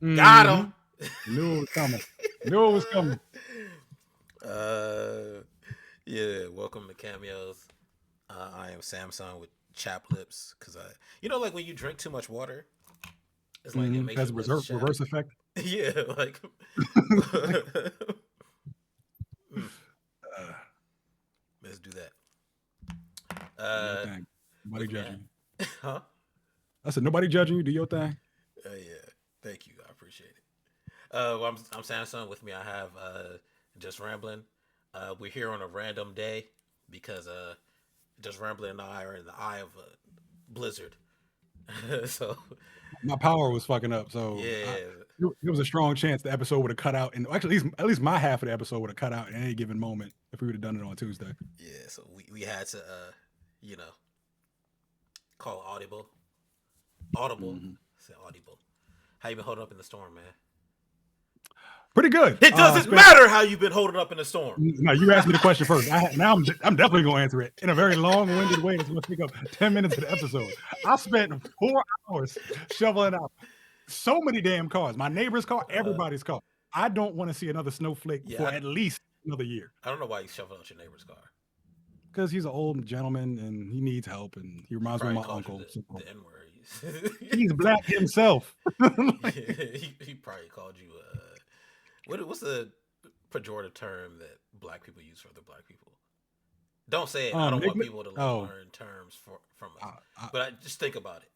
Got him. Knew it was coming. Knew it was coming. uh, yeah. Welcome to Cameos. I am Samsung with chapped lips because like when you drink too much water, it's like it makes Has your a lips chapped. reverse effect. Yeah, like. Mm, Uh, let's do that. do your thing. Nobody With me, judging you. huh? I said nobody judging you. Do your thing. Yeah. Thank you. I appreciate it. Well, I'm Samsung. With me, I have just rambling. We're here on a random day because just rambling and I are in the eye of a blizzard. So My power was fucking up, so yeah, there was a strong chance the episode would have cut out, and actually, at least my half of the episode would have cut out at any given moment if we would have done it on Tuesday. yeah. So we had to you know call audible, audible. hmm Say audible. How you been holding up in the storm, man? Pretty good. It doesn't Spent matter how you've been holding up in the storm. No, you asked me the question first. I'm definitely going to answer it in a very long-winded way. That's going to take up 10 minutes of the episode. I spent 4 hours shoveling out so many damn cars. My neighbor's car, everybody's car. I don't want to see another snowflake Yeah, for at least another year. I don't know why you shoveling out your neighbor's car. Because he's an old gentleman and he needs help, and he reminds me of my uncle. The N word. He's black himself. He probably called you. What's the pejorative term that black people use for other black people? Don't say it. I don't want people to learn terms from us. But just think about it.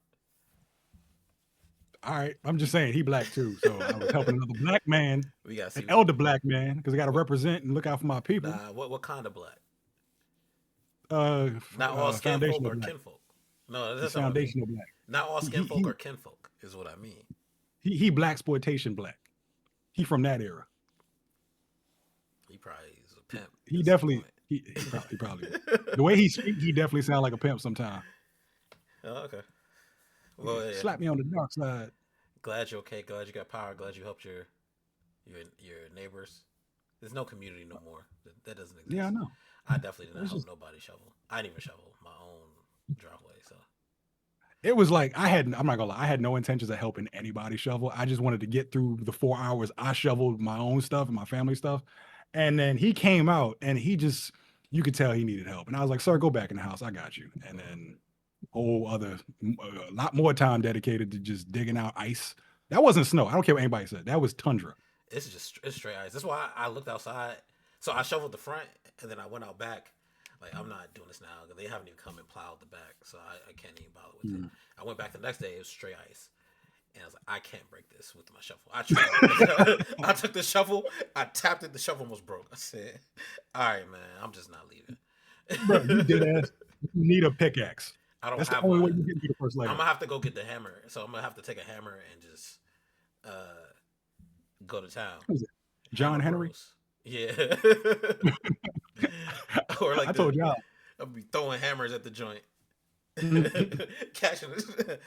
All right, I'm just saying he black too, so I was helping another black man, We got an elder black man, because I got to represent and look out for my people. What kind of black? Not all skinfolk or kinfolk. No, that's foundational black. Not all skinfolk or kinfolk is what I mean. He black exploitation black. He from that era. He probably is a pimp. He definitely. He probably. The way he speaks, he definitely sounds like a pimp sometimes. Oh, okay. Well, yeah. Slap me on the dark side. Glad you're okay. Glad you got power. Glad you helped your neighbors. There's no community no more. That doesn't exist. Yeah, I know. I definitely did not help nobody shovel. I didn't even shovel my own driveway. So it was like I'm not gonna lie, I had no intentions of helping anybody shovel. I just wanted to get through the 4 hours I shoveled my own stuff and my family stuff. And then he came out and you could tell he needed help. And I was like, sir, go back in the house. I got you. And then a lot more time dedicated to just digging out ice. That wasn't snow. I don't care what anybody said. That was tundra. It's straight ice. That's why I looked outside. So I shoveled the front and then I went out back. Like, I'm not doing this now because they haven't even come and plowed the back. So I can't even bother with it. I went back the next day. It was straight ice. And I was like, I can't break this with my shovel. I tried. I took the shovel. I tapped it. The shovel almost broke. I said, all right, man, I'm just not leaving. Bro, you did ass. You need a pickaxe. I don't That's have the only one. way you get to the first layer. I'm going to have to go get the hammer. So I'm going to have to take a hammer and just go to town. What is it? John Henry? Bros. Yeah. Or like I told y'all. I'll be throwing hammers at the joint. Catching it.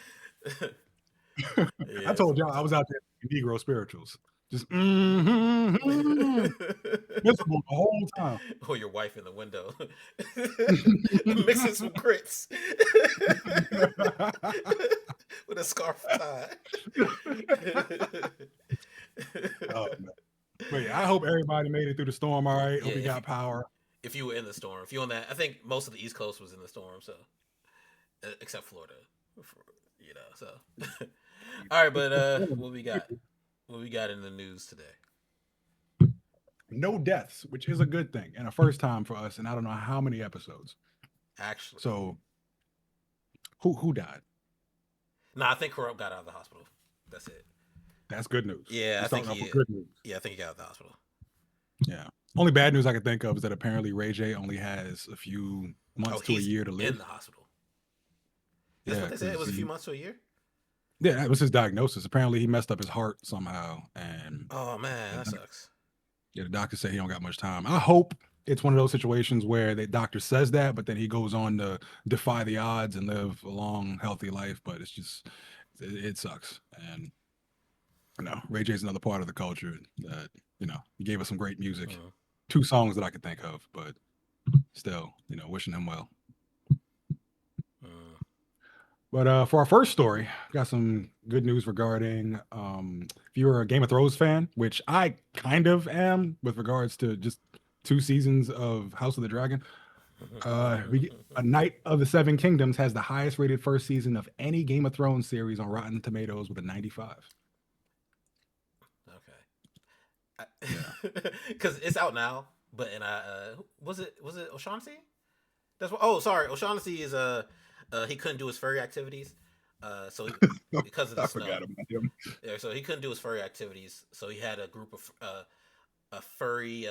I told y'all I was out there in Negro spirituals. Just miserable the whole time. Or your wife in the window. Mixing some grits. With a scarf tied. Oh, man. But yeah, I hope everybody made it through the storm all right. Hope we got power. If you were in the storm. If you were on that, I think most of the East Coast was in the storm, so except Florida. So all right, but what we got? What we got in the news today? No deaths, which is a good thing and a first time for us, and I don't know how many episodes. Actually. So who died? No, I think Corrupt got out of the hospital. That's it. That's good news. Yeah, I think good news. Yeah, I think he got out of the hospital. Yeah. Only bad news I can think of is that apparently Ray J only has a few months to a year to live. In the hospital. That's what they said. It was a few months to a year? Yeah, that was his diagnosis. Apparently he messed up his heart somehow. And oh man, that sucks. Yeah, the doctor said he don't got much time. I hope it's one of those situations where the doctor says that, but then he goes on to defy the odds and live a long, healthy life. But it's just, it sucks. And Ray J's another part of the culture that, he gave us some great music. Mm-hmm. 2 songs that I could think of, but still, wishing him well. But for our first story, we got some good news regarding if you're a Game of Thrones fan, which I kind of am with regards to just 2 seasons of House of the Dragon. A Knight of the Seven Kingdoms has the highest rated first season of any Game of Thrones series on Rotten Tomatoes with a 95. Yeah. Because it's out now. But and was it O'Shaughnessy? That's what. Oh, sorry, O'Shaughnessy is he couldn't do his furry activities. So because of the I snow. forgot about him. Yeah, so he couldn't do his furry activities. So he had a group of a furry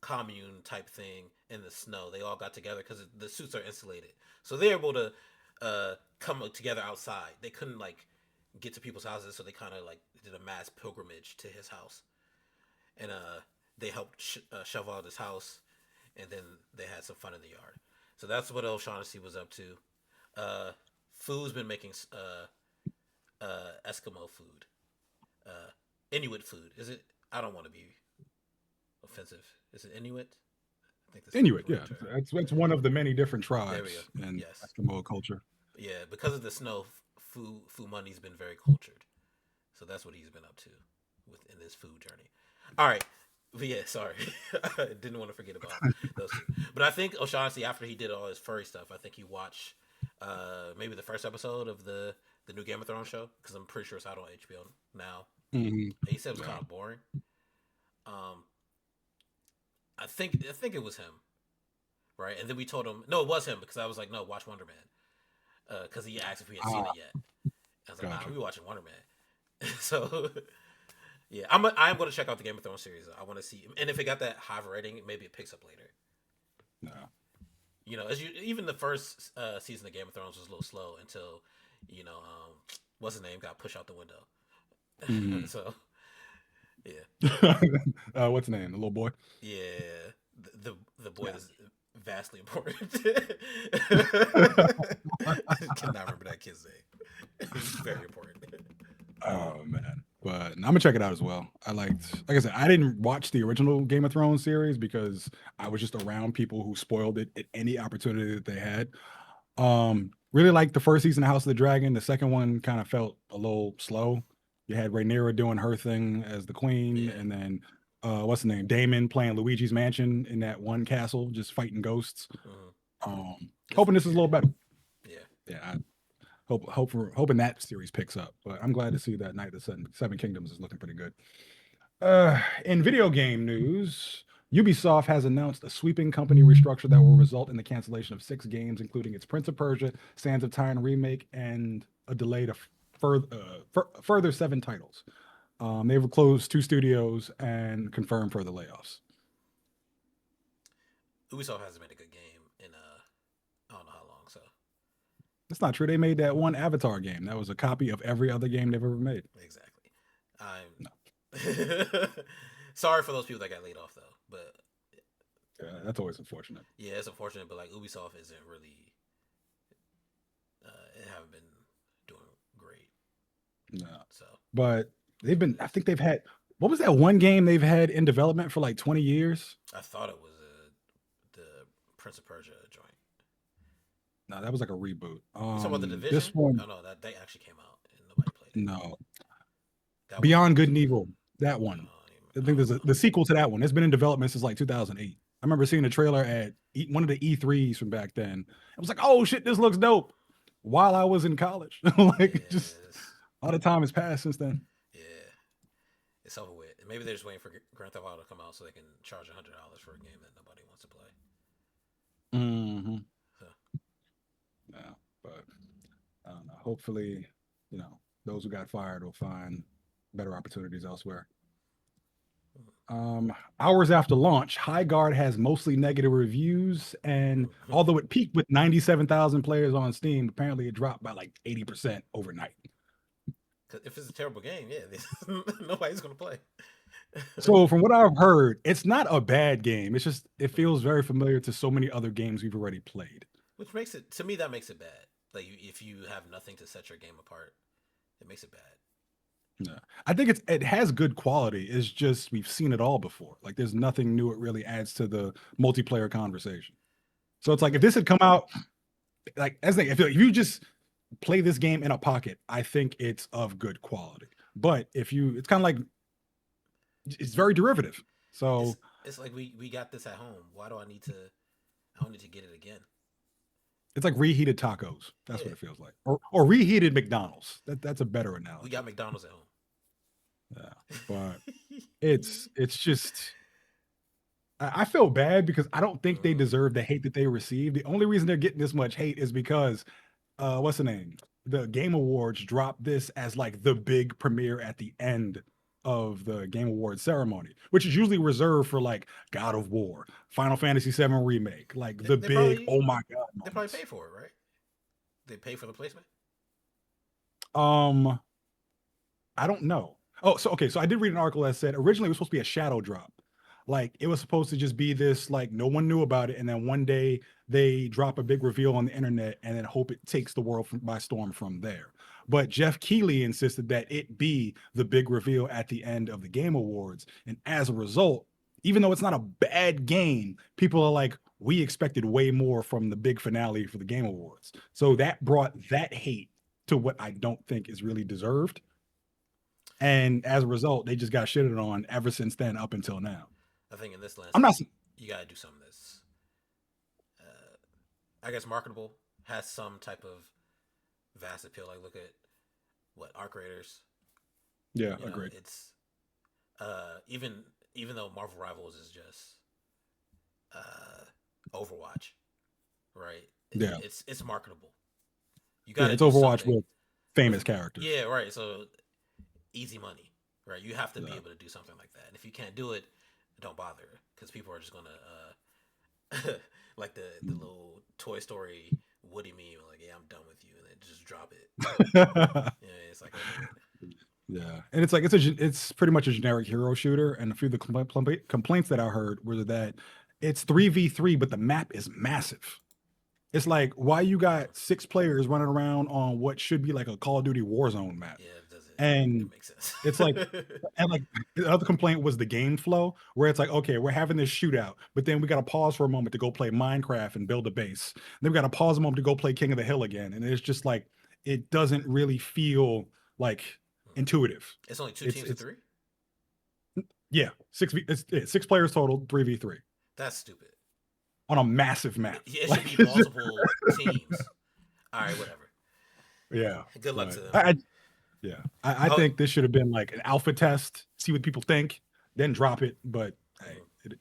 commune type thing in the snow. They all got together because the suits are insulated, so they're able to come together outside. They couldn't like get to people's houses, so they kind of like did a mass pilgrimage to his house, and they helped shovel out his house, and then they had some fun in the yard. So that's what O'Shaughnessy was up to. Foo's been making Eskimo food, Inuit food. Is it? I don't want to be offensive. Is it Inuit? I think that's Inuit, the yeah, right term. that's one of the many different There we tribes go. in Yes. Eskimo culture. Yeah, because of the snow, Fu Money's been very cultured. So that's what he's been up to within this food journey. All right. But yeah, sorry. I didn't want to forget about those two. But I think O'Shaughnessy, after he did all his furry stuff, I think he watched maybe the first episode of the new Game of Thrones show, because I'm pretty sure it's out on HBO now. Mhm. He said it was Yeah. kind of boring. Um, I think it was him, right? And then we told him no, it was him because I was like, no, watch Wonder Man, because he asked if we had seen Ah, it yet. I was like, nah, gotcha. we watching Wonder Man. So yeah, I'm gonna check out the Game of Thrones series. I want to see, and if it got that high of a rating, maybe it picks up later. No. Even the first season of Game of Thrones was a little slow until what's his name got pushed out the window. Mhm. So yeah, What's the name? The little boy. yeah, the boy Yeah. is vastly important. I cannot remember that kid's name. He's very important. Oh man. But I'm gonna check it out as well. Like I said, I didn't watch the original Game of Thrones series because I was just around people who spoiled it at any opportunity that they had. Really liked the first season of House of the Dragon. The second one kind of felt a little slow. You had Rhaenyra doing her thing as the queen, Yeah. and then what's the name? Damon playing Luigi's Mansion in that one castle, just fighting ghosts. Mhm. This Hoping was this is a little weird. better. Yeah. Yeah, I hoping that series picks up. But I'm glad to see that Night of the Seven Kingdoms is looking pretty good. In video game news, Ubisoft has announced a sweeping company restructure that will result in the cancellation of 6 games, including its Prince of Persia, Sands of Time remake, and a delay to further 7 titles. They've closed 2 studios and confirmed further layoffs. Ubisoft hasn't made a good game in I don't know how long. So That's not true. They made that one Avatar game that was a copy of every other game they've ever made. exactly. I'm No, sorry for those people that got laid off though, but yeah, that's always unfortunate. yeah, it's unfortunate. But like Ubisoft isn't really, it haven't been doing great. No, So but they've been. I think they've had. What was that one game they've had in development for like 20 years? I thought it was the Prince of Persia joint. No, that was like a reboot. You talking about the This Division? one, Oh no, that they actually came out and nobody played it. no, That one Beyond was Good and good. Evil. That I one. don't even, I I think don't there's know. the sequel to that one. It's been in development since like 2008. I remember seeing a trailer at one of the E3s from back then. I was like, oh shit, this looks dope. While I was in college, like just Yeah, a lot of time has passed since then. yeah, it's over with. Maybe they're just waiting for Grand Theft Auto to come out so they can charge $100 for a game that nobody wants to play. Hmm. So, Yeah, but I don't know. Hopefully, those who got fired will find better opportunities elsewhere. Hours after launch, High Guard has mostly negative reviews, and although it peaked with 97,000 players on Steam, apparently it dropped by like 80% overnight. because if it's a terrible game, yeah, nobody's gonna play. So, from what I've heard, it's not a bad game. It's just it feels very familiar to so many other games we've already played. Which makes it, to me, that makes it bad. Like if you have nothing to set your game apart, it makes it bad. Yeah. I think it has good quality. It's just we've seen it all before. Like there's nothing new it really adds to the multiplayer conversation. So it's like if Yeah, this had come out like as they if you just play this game in a pocket, I think it's of good quality. But if you, it's kind of like it's very derivative. It's So it's like we got this at home. Why do I need to? I don't need to get it again. it's like reheated tacos. That's what Yeah, it feels like, or reheated McDonald's. That's a better we got analogy. McDonald's at home. Yeah, but it's just I feel bad because I don't think they Mhm. deserve the hate that they receive. The only reason they're getting this much hate is because what's the name? The Game Awards dropped this as like the big premiere at the end of the Game Awards ceremony, which is usually reserved for like God of War, Final Fantasy VII Remake, like They, the they big probably oh my god they probably moments. pay for it, right? They pay for the placement. Um, I don't know. Oh, so okay, so I did read an article that said originally it was supposed to be a shadow drop. Like it was supposed to just be this, like no one knew about it, and then one day they drop a big reveal on the internet and then hope it takes the world by storm from there. But Jeff Keighley insisted that it be the big reveal at the end of the Game Awards. And as a result, even though it's not a bad game, people are like, we expected way more from the big finale for the Game Awards. So Mm. that brought that hate to what I don't think is really deserved. And as a result, they just got shitted on ever since then up until now. I think in this I'm landscape, not you got to do something that's, uh, I guess, marketable, has some type of vast appeal. Like look at what Arc Raiders. yeah, You know, agreed. it's even even though Marvel Rivals is just Overwatch, right? Yeah. It's marketable. You got Yeah, to it's do Overwatch something with famous with characters. yeah, right. So easy money, right? You have to be Yeah. able to do something like that. And if you can't do it, don't bother because people are just gonna like the little Toy Story Woody meme, like yeah, I'm done with you, and then just drop it. Yeah, it's like over with. Yeah, and it's like it's pretty much a generic hero shooter, and a few of the complaints that I heard were that it's 3v3, but the map is massive. It's like why you Mm. got 6 players running around on what should be like a Call of Duty Warzone map, Yeah, it doesn't and make sense. it's like and like the other complaint was the game flow, where it's like, okay, we're having this shootout, but then we got to pause for a moment to go play Minecraft and build a base. Then we got to pause a moment to go play King of the Hill again, and it's just like it doesn't really feel like intuitive. It's only two It's teams of it's three. yeah, it's 6 players total, 3v3 That's stupid. on a massive map. It should Like, be multiple teams. All right, whatever. yeah, Good luck but to them. I Oh, think this should have been like an alpha test, see what people think, then drop it. But hey, mhm,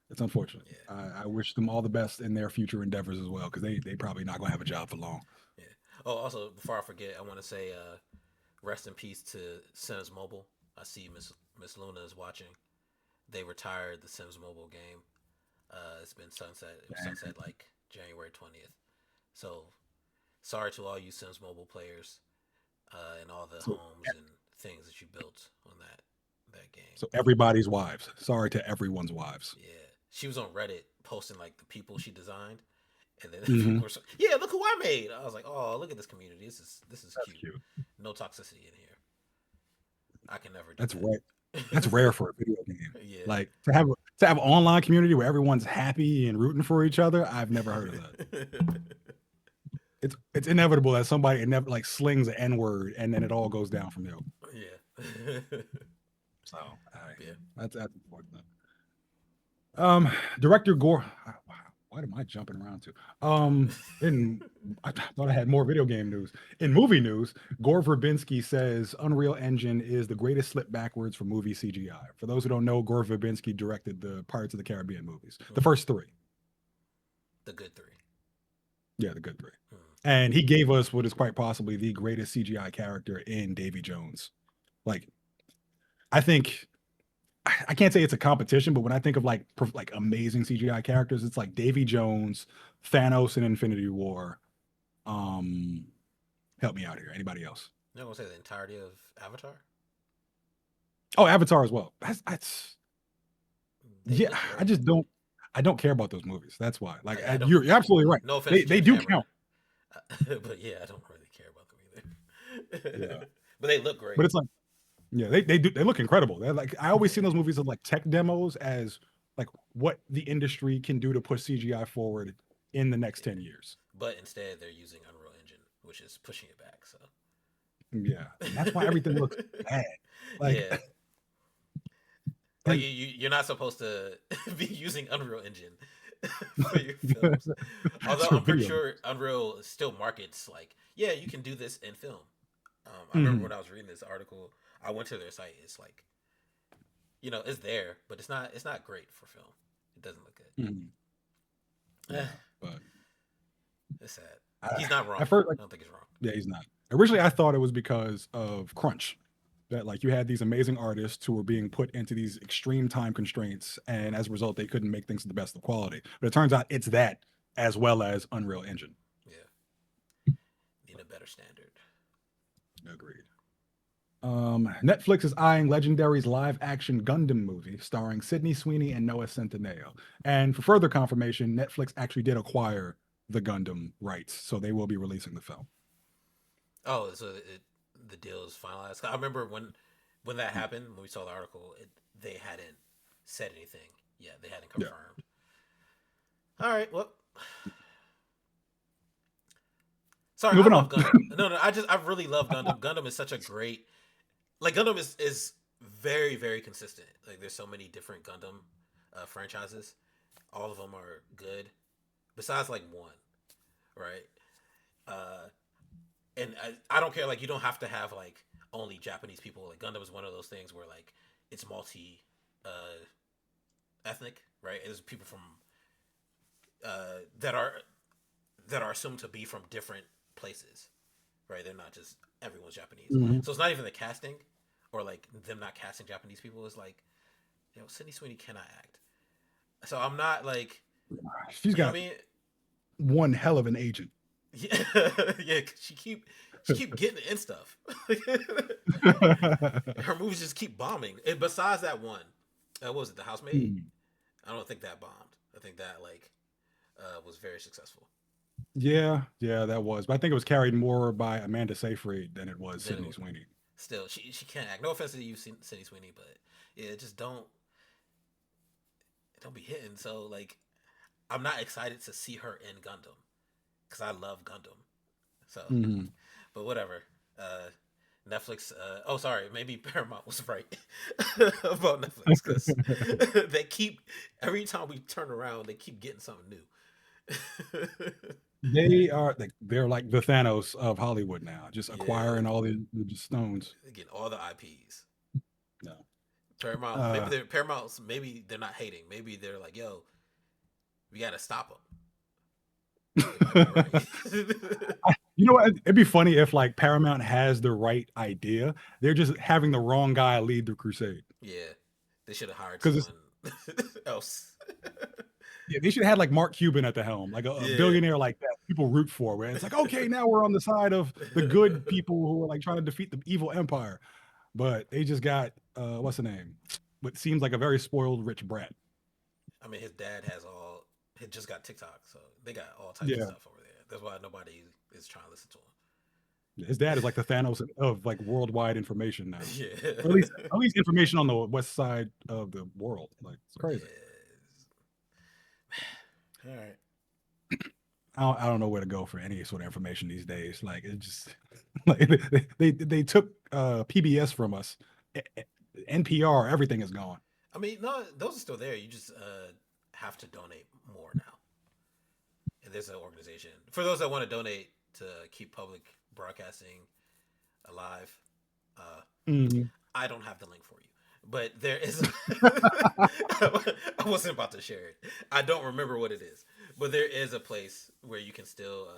it's unfortunate. yeah, I wish them all the best in their future endeavors as well, because they probably not gonna have a job for long. yeah. Oh, also before I forget, I want to say rest in peace to Sims Mobile. I see Miss Luna is watching. They retired the Sims Mobile game. It's been sunset. It was sunset like January 20th. So sorry to all you Sims Mobile players and all the So homes and things that you built on that game. so everybody's wives. Sorry to everyone's wives. Yeah, she was on Reddit posting like the people she designed, and then Hmm. people were so, yeah, look who I made. I was like, oh, look at this community. This is That's cute. cute. No toxicity in here. I can never do That's rare. That's that. rare for a video game. Yeah. Like to have an online community where everyone's happy and rooting for each other. I've never heard of that. It's inevitable that somebody like slings an N word and then it all goes down from there. Yeah. So Yeah. that's important. Um, Director Gore. Wow, what am I jumping around to? In I thought I had more video game news. In movie news, Gore Verbinski says Unreal Engine is the greatest slip backwards for movie CGI. For those who don't know, Gore Verbinski directed the Pirates of the Caribbean movies, the Mhm. first 3. The good three. Yeah, the good 3. Mhm. And he gave us what is quite possibly the greatest CGI character in Davy Jones. Like, I think I can't say it's a competition, but when I think of like amazing CGI characters, it's like Davy Jones, Thanos in Infinity War. Um, help me out here. Anybody else? You're not gonna say the entirety of Avatar? Oh, Avatar as well. That's They yeah. look I great. just don't care about those movies. That's why. Like I don't. you're absolutely right. No offense They to they James do Cameron, count. but yeah, I don't really care about them Yeah, either. But they look but great. it's like yeah, they look incredible. They're like I always see those movies of like tech demos as like what the industry can do to push CGI forward in the next Yeah. 10 years. But instead, they're using Unreal Engine, which is pushing it back. So Yeah, and that's why everything looks bad. Like, yeah, like and you're not supposed to be using Unreal Engine for your films. Although for I'm pretty video. sure Unreal still markets like, yeah, you can do this in film. I remember Mhm. when I was reading this article, I went to their site. It's like, it's there, but it's not great for film. It doesn't look good. Mhm. Eh, Yeah, but it's sad. I, He's not wrong. at first, like, I don't think he's wrong. yeah, he's not. Originally, I thought it was because of crunch. That like you had these amazing artists who were being put into these extreme time constraints, and as a result, they couldn't make things to the best of quality. But it turns out it's that as well as Unreal Engine. Yeah, need a better standard. Agreed. Netflix is eyeing Legendary's live-action Gundam movie starring Sydney Sweeney and Noah Centineo. And for further confirmation, Netflix actually did acquire the Gundam rights, so they will be releasing the film. Oh, so the deal is finalized. I remember when that happened, when we saw the article, they hadn't said anything yet. They hadn't Yeah. confirmed. All right, well, sorry, I Moving love on. Gundam. No, I really love Gundam. Gundam is such a great, like, Gundam is very, very consistent. Like, there's so many different Gundam franchises. All of them are good, besides like one, right? Uh, and I don't care. Like, you don't have to have like only Japanese people. Like, Gundam is one of those things where like it's multi uh, ethnic, right? There's people from that are assumed to be from different places, right? They're not just everyone's Japanese. Mhm. So it's not even the casting or like them not casting Japanese people. It's like, Sydney Sweeney cannot act. So I'm not like, She's you know what got I mean? one hell of an agent. Yeah, yeah. 'Cause she keep getting in stuff. Her movies just keep bombing. And besides that one, what was it, The Housemaid? Hmm. I don't think that bombed. I think that like was very successful. Yeah, that was. But I think it was carried more by Amanda Seyfried than it was Then Sydney Sweeney. still, she can't act. No offense to you, Sydney Sweeney, but yeah, just don't be hitting. So like, I'm not excited to see her in Gundam because I love Gundam. So, Mhm. but whatever. Uh, Netflix. Oh, sorry. Maybe Paramount was right about Netflix because they keep every time we turn around, they keep getting something new. They're like the Thanos of Hollywood now, just Yeah, acquiring all the stones. they get all the IPs. No. Paramount. Maybe Uh, they're Paramount's. Maybe they're not hating. Maybe they're like, yo, we gotta stop them. They might be right. you know what? It'd be funny if like Paramount has the right idea. They're just having the wrong guy lead the crusade. Yeah, they should have hired Because someone else. yeah, they should have had like Mark Cuban at the helm, like a Yeah. billionaire like that. People root for, where it's like, okay, now we're on the side of the good people who are like trying to defeat the evil empire. But they just got what's the name? What seems like a very spoiled rich brat. I mean, his dad has all. He just got TikTok, so they got all types of Yeah, stuff over there. That's why nobody is trying to listen to his dad is like the Thanos of like worldwide information now, him. or Yeah. at least information on the west side of the world. Like it's crazy. Yes. All right. I don't know where to go for any sort of information these days. Like it just like they took PBS from us. NPR, everything is gone. I mean, no, those are still there. You just have to donate more now. And there's an organization for those that want to donate to keep public broadcasting alive. Uh, Mhm. I don't have the link for you, but there is. I wasn't about to share it. I don't remember what it is, but there is a place where you can still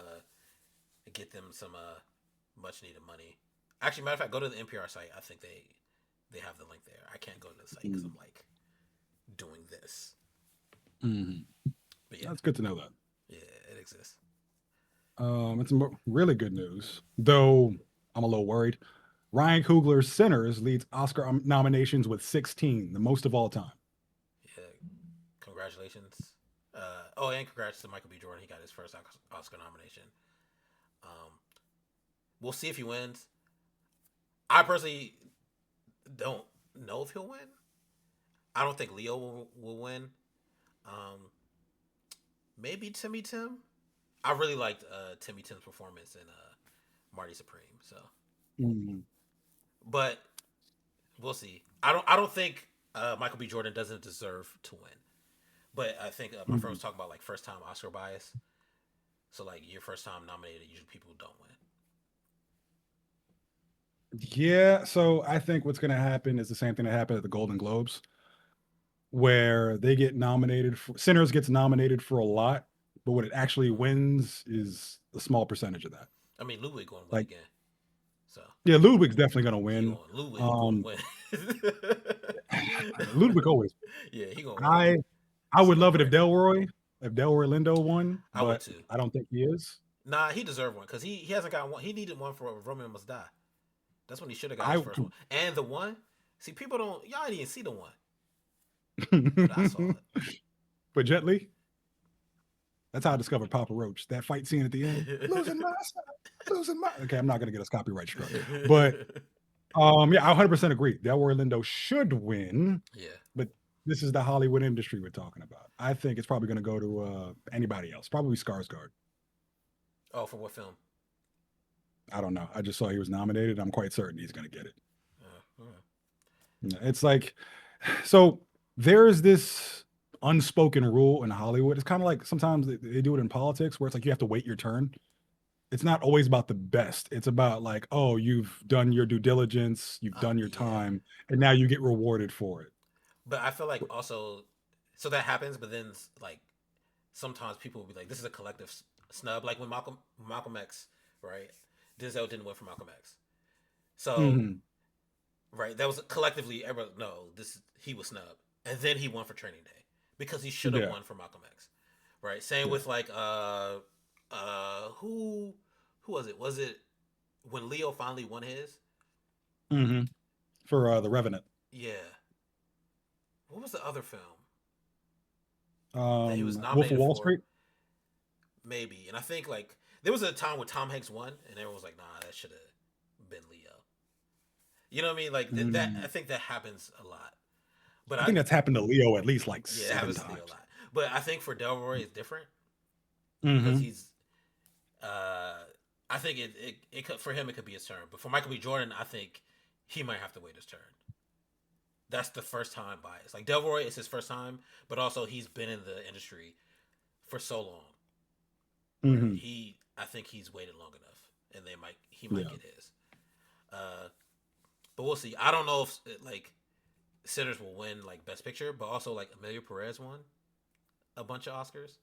get them some much needed money. Actually, matter of fact, go to the NPR site. I think they have the link there. I can't go to the site because I'm like doing this. Mhm. But yeah, That's good to know that. yeah, it exists. It's really good news, though I'm a little worried. Ryan Coogler's Sinners leads Oscar nominations with 16, the most of all time. Yeah, congratulations. Oh, and congrats to Michael B. Jordan. He got his first Oscar nomination. Um, we'll see if he wins. I personally don't know if he'll win. I don't think Leo will win. Um, maybe Timmy Tim. I really liked Timmy Tim's performance in Marty Supreme. So, Mhm. but we'll see. I don't think Michael B. Jordan doesn't deserve to win. But I think my friend was Mhm. talking about like first time Oscar bias. So like your first time nominated, usually people don't win. Yeah, so I think what's going to happen is the same thing that happened at the Golden Globes, where they get nominated for Sinners gets nominated for a lot, but what it actually Mm. wins is a small percentage of that. I mean, Ludwig going to win Like, again. So yeah, Ludwig's definitely going to he win. going Ludwig going to Um, win. Ludwig always. Yeah, he going to win. I I It's would no love it brainer. If Delroy Lindo won, I would but too. I don't think he is. Nah, he deserved one because he hasn't got one. He needed one for Roman Must Die. That's when he should have got his I first one. And the one, see, people don't y'all didn't see the one, but I saw but it. Jet Li, that's how I discovered Papa Roach. That fight scene at the end, losing my side, losing my. Okay, I'm not gonna get us copyright struck, but yeah, I 100% agree. Delroy Lindo should win, Yeah. but this is the Hollywood industry we're talking about. I think it's probably gonna go to anybody else, probably Skarsgård. Oh, for what film? I don't know. I just saw he was nominated. I'm quite certain he's gonna get it. Uh, Yeah, it's like, so there is this unspoken rule in Hollywood. It's kind of like sometimes they do it in politics where it's like you have to wait your turn. It's not always about the best. It's about like, oh, you've done your due diligence, you've done your yeah. time, and now you get rewarded for it. But I feel like also, so that happens, but then like sometimes people will be like, this is a collective snub. Like when Malcolm X, right? Denzel didn't win for Malcolm X. So, Hmm. right, that was collectively, everyone, no, this he was snubbed. And then he won for Training Day because he should have Yeah, won for Malcolm X. Right? Same yeah. with like, who was it? Was it when Leo finally won his? Hmm. For the Revenant, Yeah. What was the other film that he was Wolf of nominated Wall for? Street. Maybe. And I think like there was a time where Tom Hanks won, and everyone was like, "Nah, that should have been Leo." You know what I mean? Like that. I Mm. think that happens a lot. But I think that's happened to Leo at least like yeah, it seven happens to Leo a times. lot. But I think for Delroy it's different because Hmm. he's. Uh, I think it could, for him it could be his turn, but for Michael B. Jordan, I think he might have to wait his turn. That's the first time bias. Like Delroy is his first time, but also he's been in the industry for so long, right? Hmm. I think he's waited long enough, and he might Yeah. get his. Uh, but we'll see. I don't know if like Sinners will win like Best Picture, but also like Amelia Perez won a bunch of Oscars.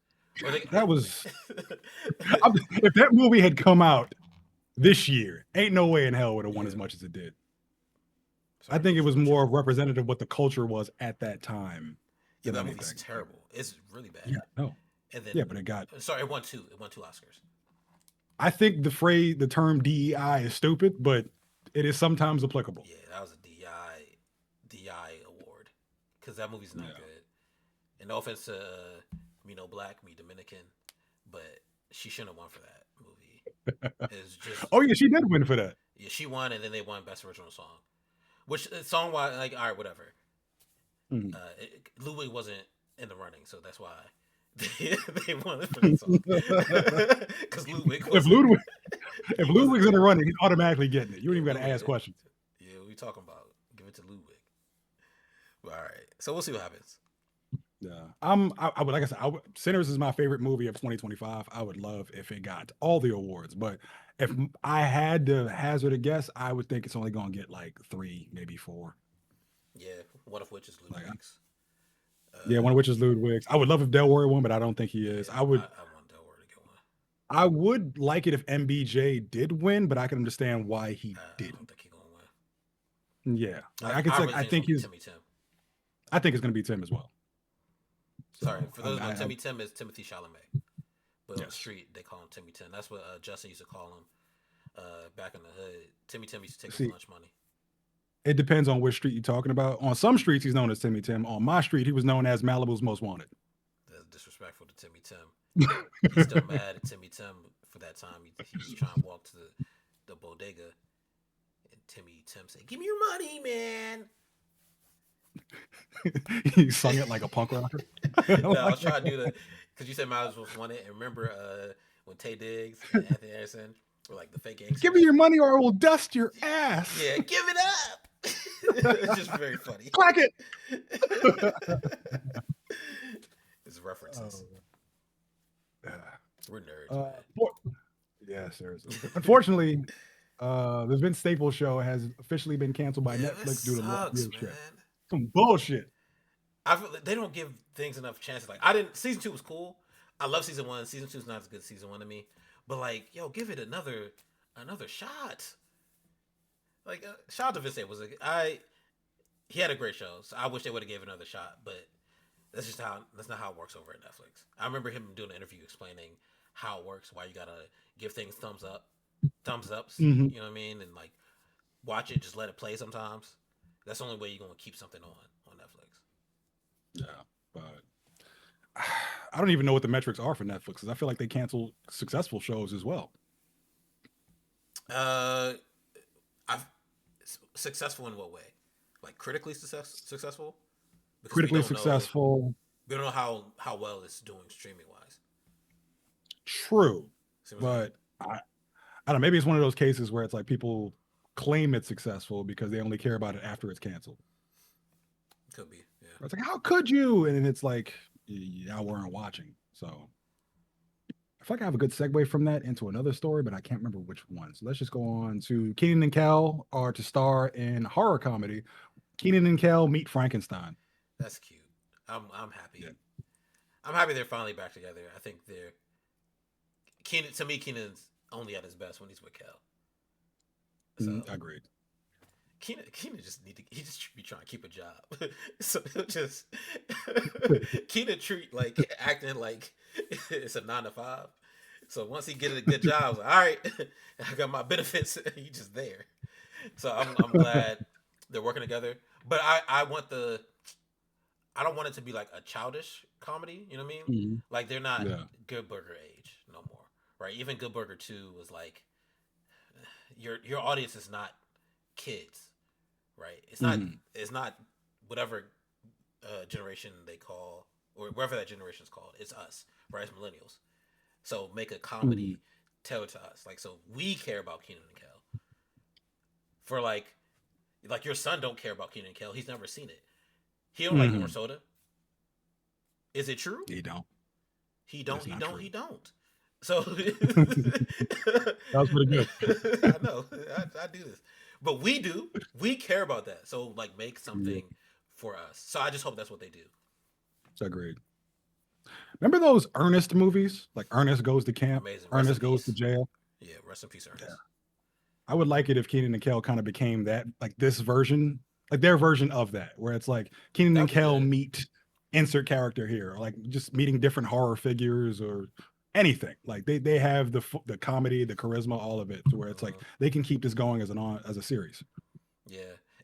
Or they, That was if that movie had come out this year, ain't no way in hell would have won as yeah. much as it did. I Sorry, think it was what you? more representative of what the culture was at that time Yeah, than that movie's anything. Like, terrible. It's really bad. yeah, no, And then yeah, but it got. sorry, it won two. It won two Oscars. I think the term DEI is stupid, but it is sometimes applicable. Yeah, that was a DI award because that movie's not Yeah. good. And no offense to me, no black, me Dominican, but she shouldn't have won for that movie. It's just Oh yeah, she did win for that. yeah, she won, and then they won Best Original Song, which song wise, like all right, whatever. Mhm. Ludwig wasn't in the running, so that's why they won for that song because Ludwig if wasn't. Ludwig if He wasn't Ludwig's in the there. running, he's automatically getting it. You don't Yeah, even got to Ludwig. ask questions. Yeah, what we talking about? Give it to Ludwig. All right, so we'll see what happens. Yeah, I would like I said, Sinners is my favorite movie of 2025. I would love if it got all the awards, but if I had to hazard a guess, I would think it's only going to get like three, maybe four. Yeah, one of which is Like, Ludwig's. yeah, Uh, one of which is Ludwig's. I would love if Delroy won, but I don't think he is. yeah, I want Delaware to get one. I would like it if MBJ did win, but I can understand why he I don't didn't. think he's gonna win. Yeah, like I could I say, really think it's gonna be Timmy Tim. I think it's going to be Tim as well. Sorry, So for those who know, I Timmy Tim is Timothy Chalamet, but on the yes. street they call him Timmy Tim. That's what Justin used to call him back in the hood. Timmy Tim used to take his See, lunch money. it depends on which street you're talking about. On some streets, he's known as Timmy Tim. On my street, he was known as Malibu's Most Wanted. That's disrespectful to Timmy Tim. He's still mad at Timmy Tim for that time. He was trying to walk to the bodega, and Timmy Tim said, "Give me your money, man." He sung it like a punk rocker. No, I was Like, trying to do the because you said Miles was wanted. And remember when Tay Diggs and Anthony Anderson or like the fake Give me gangsters. your money or I will dust your ass. Yeah, give it up. It's just very funny. Clack it. It's references. Oh, yeah. We're nerds, Uh, man. for- yeah, seriously. Unfortunately, the Vince Staples show has officially been canceled by Yeah, this Netflix due to sucks, viewership. man. Some bullshit. I feel like they don't give things enough chances. Like I didn't. Season 2 was cool. I love season 1. Season 2 is not as good as season 1 to me. But like, yo, give it another shot. Like, shout out to Vince Staples. He had a great show. So I wish they would have gave it another shot. But that's not how it works over at Netflix. I remember him doing an interview explaining how it works, why you gotta give things thumbs ups. Mhm. You know what I mean? And like watch it, just let it play sometimes. That's the only way you're gonna keep something on Netflix. Yeah, but I don't even know what the metrics are for Netflix because I feel like they cancel successful shows as well. Uh, I've successful in what way? Like critically successful? Because Critically successful, we don't know how well it's doing streaming wise. true, See what I'm saying? but I don't know. Maybe it's one of those cases where it's like people claim it's successful because they only care about it after it's canceled. Could be. Yeah. It's like, how could you? And it's like, y'all weren't watching. So I feel like I have a good segue from that into another story, but I can't remember which one. So let's just go on to Keenan and Kel are to star in horror comedy. Keenan and Kel meet Frankenstein. That's cute. I'm happy. Yeah. I'm happy they're finally back together. I think they're Keenan. To me, Keenan's only at his best when he's with Kel. So Agreed. Keenan just he just be trying to keep a job. So he'll just Keenan treat like acting like it's a 9 to 5. So once he get a good job, like, all right, I got my benefits. He just there. So I'm glad they're working together. But I don't want it to be like a childish comedy. You know what I mean? Mhm. Like they're not Yeah. Good Burger age no more, right? Even Good Burger 2 was like your audience is not kids, right? It's not whatever generation they call or whatever that generation is called. It's us, right? It's millennials. So make a comedy, tell it to us. Like so we care about Keenan and Kel. For like your son don't care about Keenan and Kel. He's never seen it. He don't like orange soda. Is it true? He don't. He don't. That's He not don't. true. He don't. So That was pretty good. I know. I do this, but we do. We care about that. So like, make something for us. So I just hope that's what they do. It's agreed. Remember those Ernest movies? Like Ernest Goes to Camp, Amazing. Rest in Ernest Goes to peace. Jail. Yeah. Rest in peace, Ernest. Yeah. I would like it if Keenan and Kel kind of became that, like this version, like their version of that, where it's like Keenan and That'd be Kel good. meet insert character here, or like just meeting different horror figures or anything. Like they have the comedy, the charisma, all of it, to where it's like they can keep this going as a series. Yeah.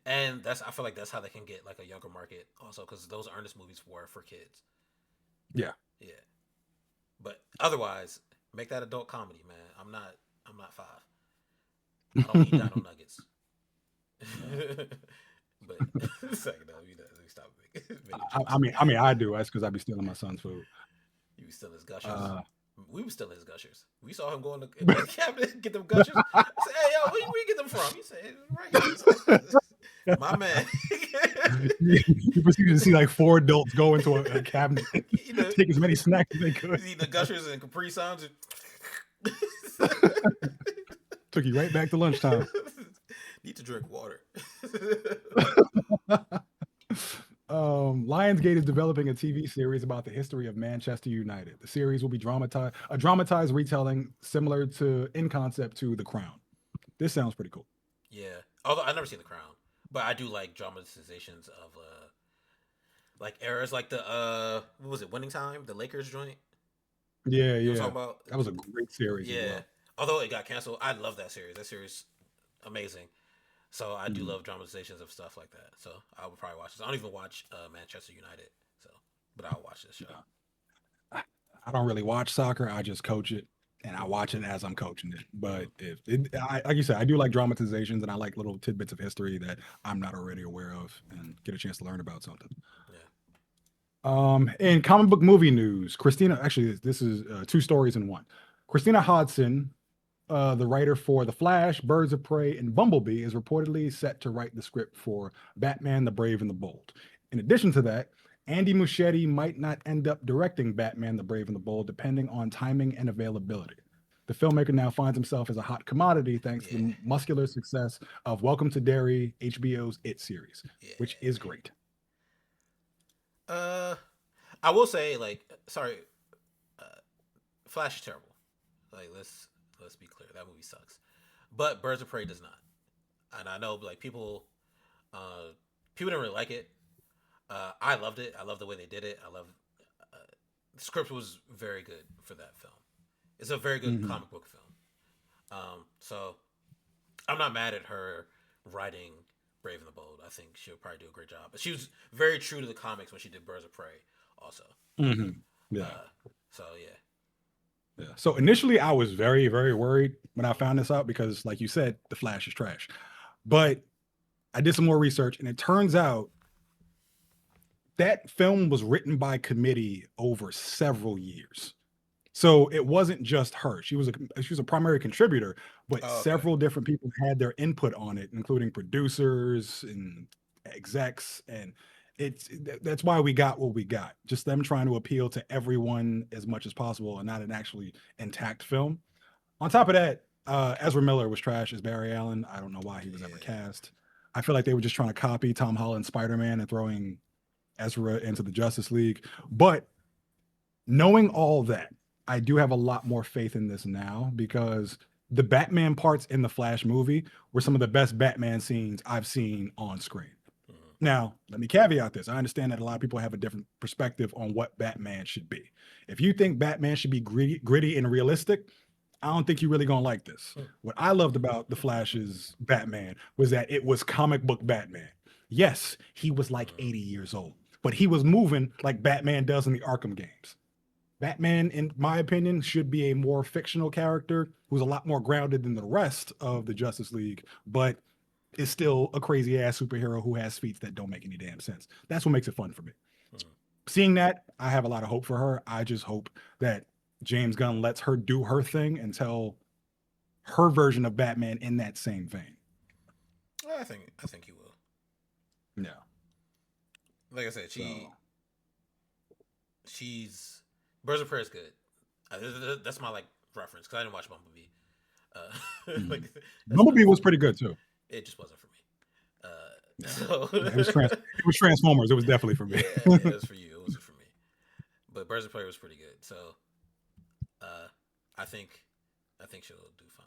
And I feel like that's how they can get like a younger market also because those Ernest movies were for kids. Yeah. Yeah. But otherwise, make that adult comedy, man. I'm not 5. I don't eat dino nuggets. But second though, stop making I mean, I do. That's because I be stealing my son's food. You be stealing his gushers. We was stealing his gushers. We saw him go in the cabinet get them gushers. I said, "Hey, yo, where you get them from?" He said, "Right here." My man. You proceeded to see like 4 adults go into a cabinet, take as many snacks as they could. Eat the gushers and Capri Suns. Took you right back to lunchtime. Need to drink water. Lionsgate is developing a TV series about the history of Manchester United. The series will be a dramatized retelling similar in concept to The Crown. This sounds pretty cool. Yeah, although I've never seen The Crown, but I do like dramatizations of like eras, like the what was it, Winning Time, the Lakers joint. Yeah, You know what I'm yeah, talking about? that was a great series. Yeah, as well. although it got canceled, I love that series. That series, amazing. So I do love dramatizations of stuff like that. So I would probably watch this. I don't even watch Manchester United, so but I'll watch this show. I don't really watch soccer. I just coach it, and I watch it as I'm coaching it. But like you said, I do like dramatizations, and I like little tidbits of history that I'm not already aware of, and get a chance to learn about something. Yeah. In comic book movie news, Christina. Actually, this is 2 stories in one. Christina Hodson the writer for The Flash, Birds of Prey, and Bumblebee, is reportedly set to write the script for Batman: The Brave and the Bold. In addition to that, Andy Muschietti might not end up directing Batman: The Brave and the Bold, depending on timing and availability. The filmmaker now finds himself as a hot commodity thanks to Yeah, the muscular success of Welcome to Derry, HBO's It series, which yeah. is great. Uh, I will say, like, sorry, uh, Flash is terrible. Like, let's be clear, that movie sucks. But Birds of Prey does not, and I know like uh, people didn't really like it. I loved it. I love the way they did it. I love uh, the script was very good for that film. It's a very good Mm-hmm. comic book film. So I'm not mad at her writing Brave and the Bold. I think she'll probably do a great job. But she was very true to the comics when she did Birds of Prey, also. Mm-hmm. Yeah. Uh, so yeah, Yeah. So initially, I was very, very worried when I found this out because, like you said, The Flash is trash. But I did some more research, and it turns out that film was written by committee over several years. So it wasn't just her. She was a primary contributor, but oh, okay, several different people had their input on it, including producers and execs. And that's why we got what we got. Just them trying to appeal to everyone as much as possible and not an actually intact film. On top of that, Ezra Miller was trash as Barry Allen. I don't know why he was ever yeah, cast. I feel like they were just trying to copy Tom Holland's Spider-Man and throwing Ezra into the Justice League. But knowing all that, I do have a lot more faith in this now because the Batman parts in the Flash movie were some of the best Batman scenes I've seen on screen. mm, Now, let me caveat this. I understand that a lot of people have a different perspective on what Batman should be. If you think Batman should be gritty and realistic, I don't think you're really gonna like this. mm, What I loved about the Flash's Batman was that it was comic book Batman. Yes, he was like mm, 80 years old, but he was moving like Batman does in the Arkham games. Batman, in my opinion, should be a more fictional character who's a lot more grounded than the rest of the Justice League, but is still a crazy ass superhero who has feats that don't make any damn sense. That's what makes it fun for me. mm. Seeing that, I have a lot of hope for her. I just hope that James Gunn lets her do her thing and tell her version of Batman in that same vein. I think you will. Yeah. Like I said, So she's Birds of Prey is good. That's my like reference because I didn't watch Bumblebee. mhm. Like that's my Bumblebee was pretty good too. it just wasn't for me. Yeah. So Yeah, it was Transformers. It was definitely for me. yeah, yeah, it was for you. It wasn't for me. But Birds of Prey was pretty good. So uh, I think I think she'll do fine.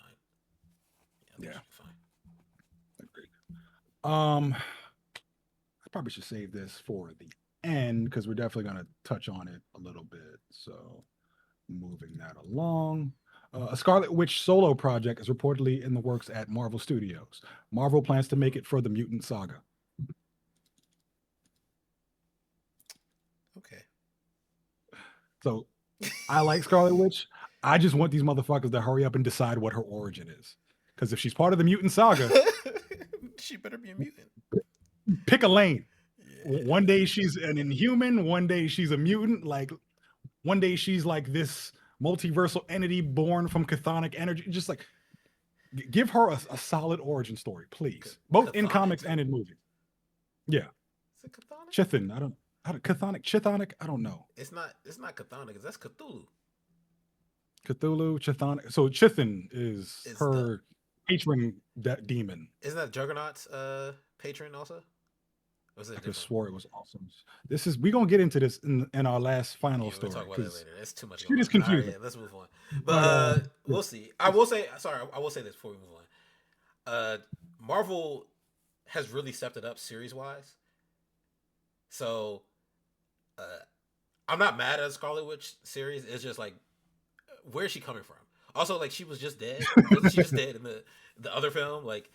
Yeah, I think Yeah. she'll do fine. Agreed. I probably should save this for the end because we're definitely going to touch on it a little bit. So moving that along. A Scarlet Witch solo project is reportedly in the works at Marvel Studios. Marvel plans to make it for the Mutant Saga. Okay. So I like Scarlet Witch. I just want these motherfuckers to hurry up and decide what her origin is. Because if she's part of the Mutant Saga, She better be a mutant. pick a lane. One Yeah. day she's an inhuman, one day she's a mutant. Like one day she's like this multiversal entity born from chthonic energy. Just like give her a solid origin story, please. Both in Chthonic? comics and in movies. Yeah. Is it chthonic? Chithin. Chthonic. I don't know. It's not. It's not chthonic. That's Cthulhu. Cthulhu, Chthonic. So Chithin is It's the. her patron demon. Isn't that Juggernaut's patron also? Or is it I could have different? swore it was awesome. We're gonna get into this in our last final Yeah, we'll story talk about that because later. There's too much shit going is on. All right, confusing. yeah, let's move on. But But yeah. we'll see. I will say. Sorry, I will say this before we move on. Marvel has really stepped it up series wise. So uh, I'm not mad at Scarlet Witch series. It's just like, where is she coming from? Also, like she was just dead. Wasn't she just dead in the other film? Like,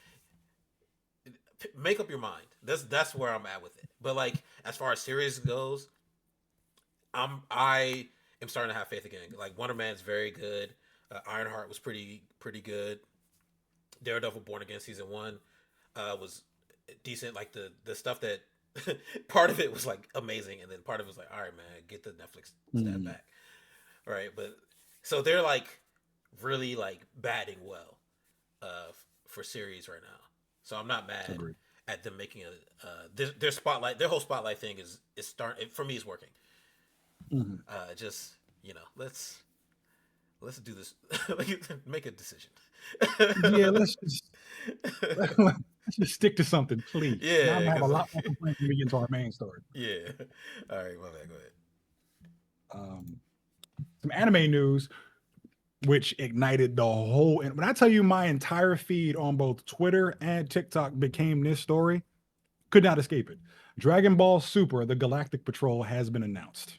make up your mind. That's where I'm at with it. But like, as far as series goes, I am starting to have faith again. Like Wonder Man's very good. Ironheart was pretty good. Daredevil Born Again season 1 was decent. Like the stuff that part of it was like amazing, and then part of it was like, all right, man, get the Netflix stuff Mhm. back. All right, but so they're like really like batting well for series right now. So I'm not mad Agreed. at them making a their spotlight. Their whole spotlight thing is starting for me. Is working. Mhm. Just let's do this. Make a decision. Yeah, let's just stick to something, please. Now I'm Yeah, gonna have a because lot more complaints when we get into our main story. yeah. All right, my bad. Go ahead. Um, some anime news, which ignited the whole. And when I tell you, my entire feed on both Twitter and TikTok became this story, could not escape it. Dragon Ball Super: The Galactic Patrol has been announced.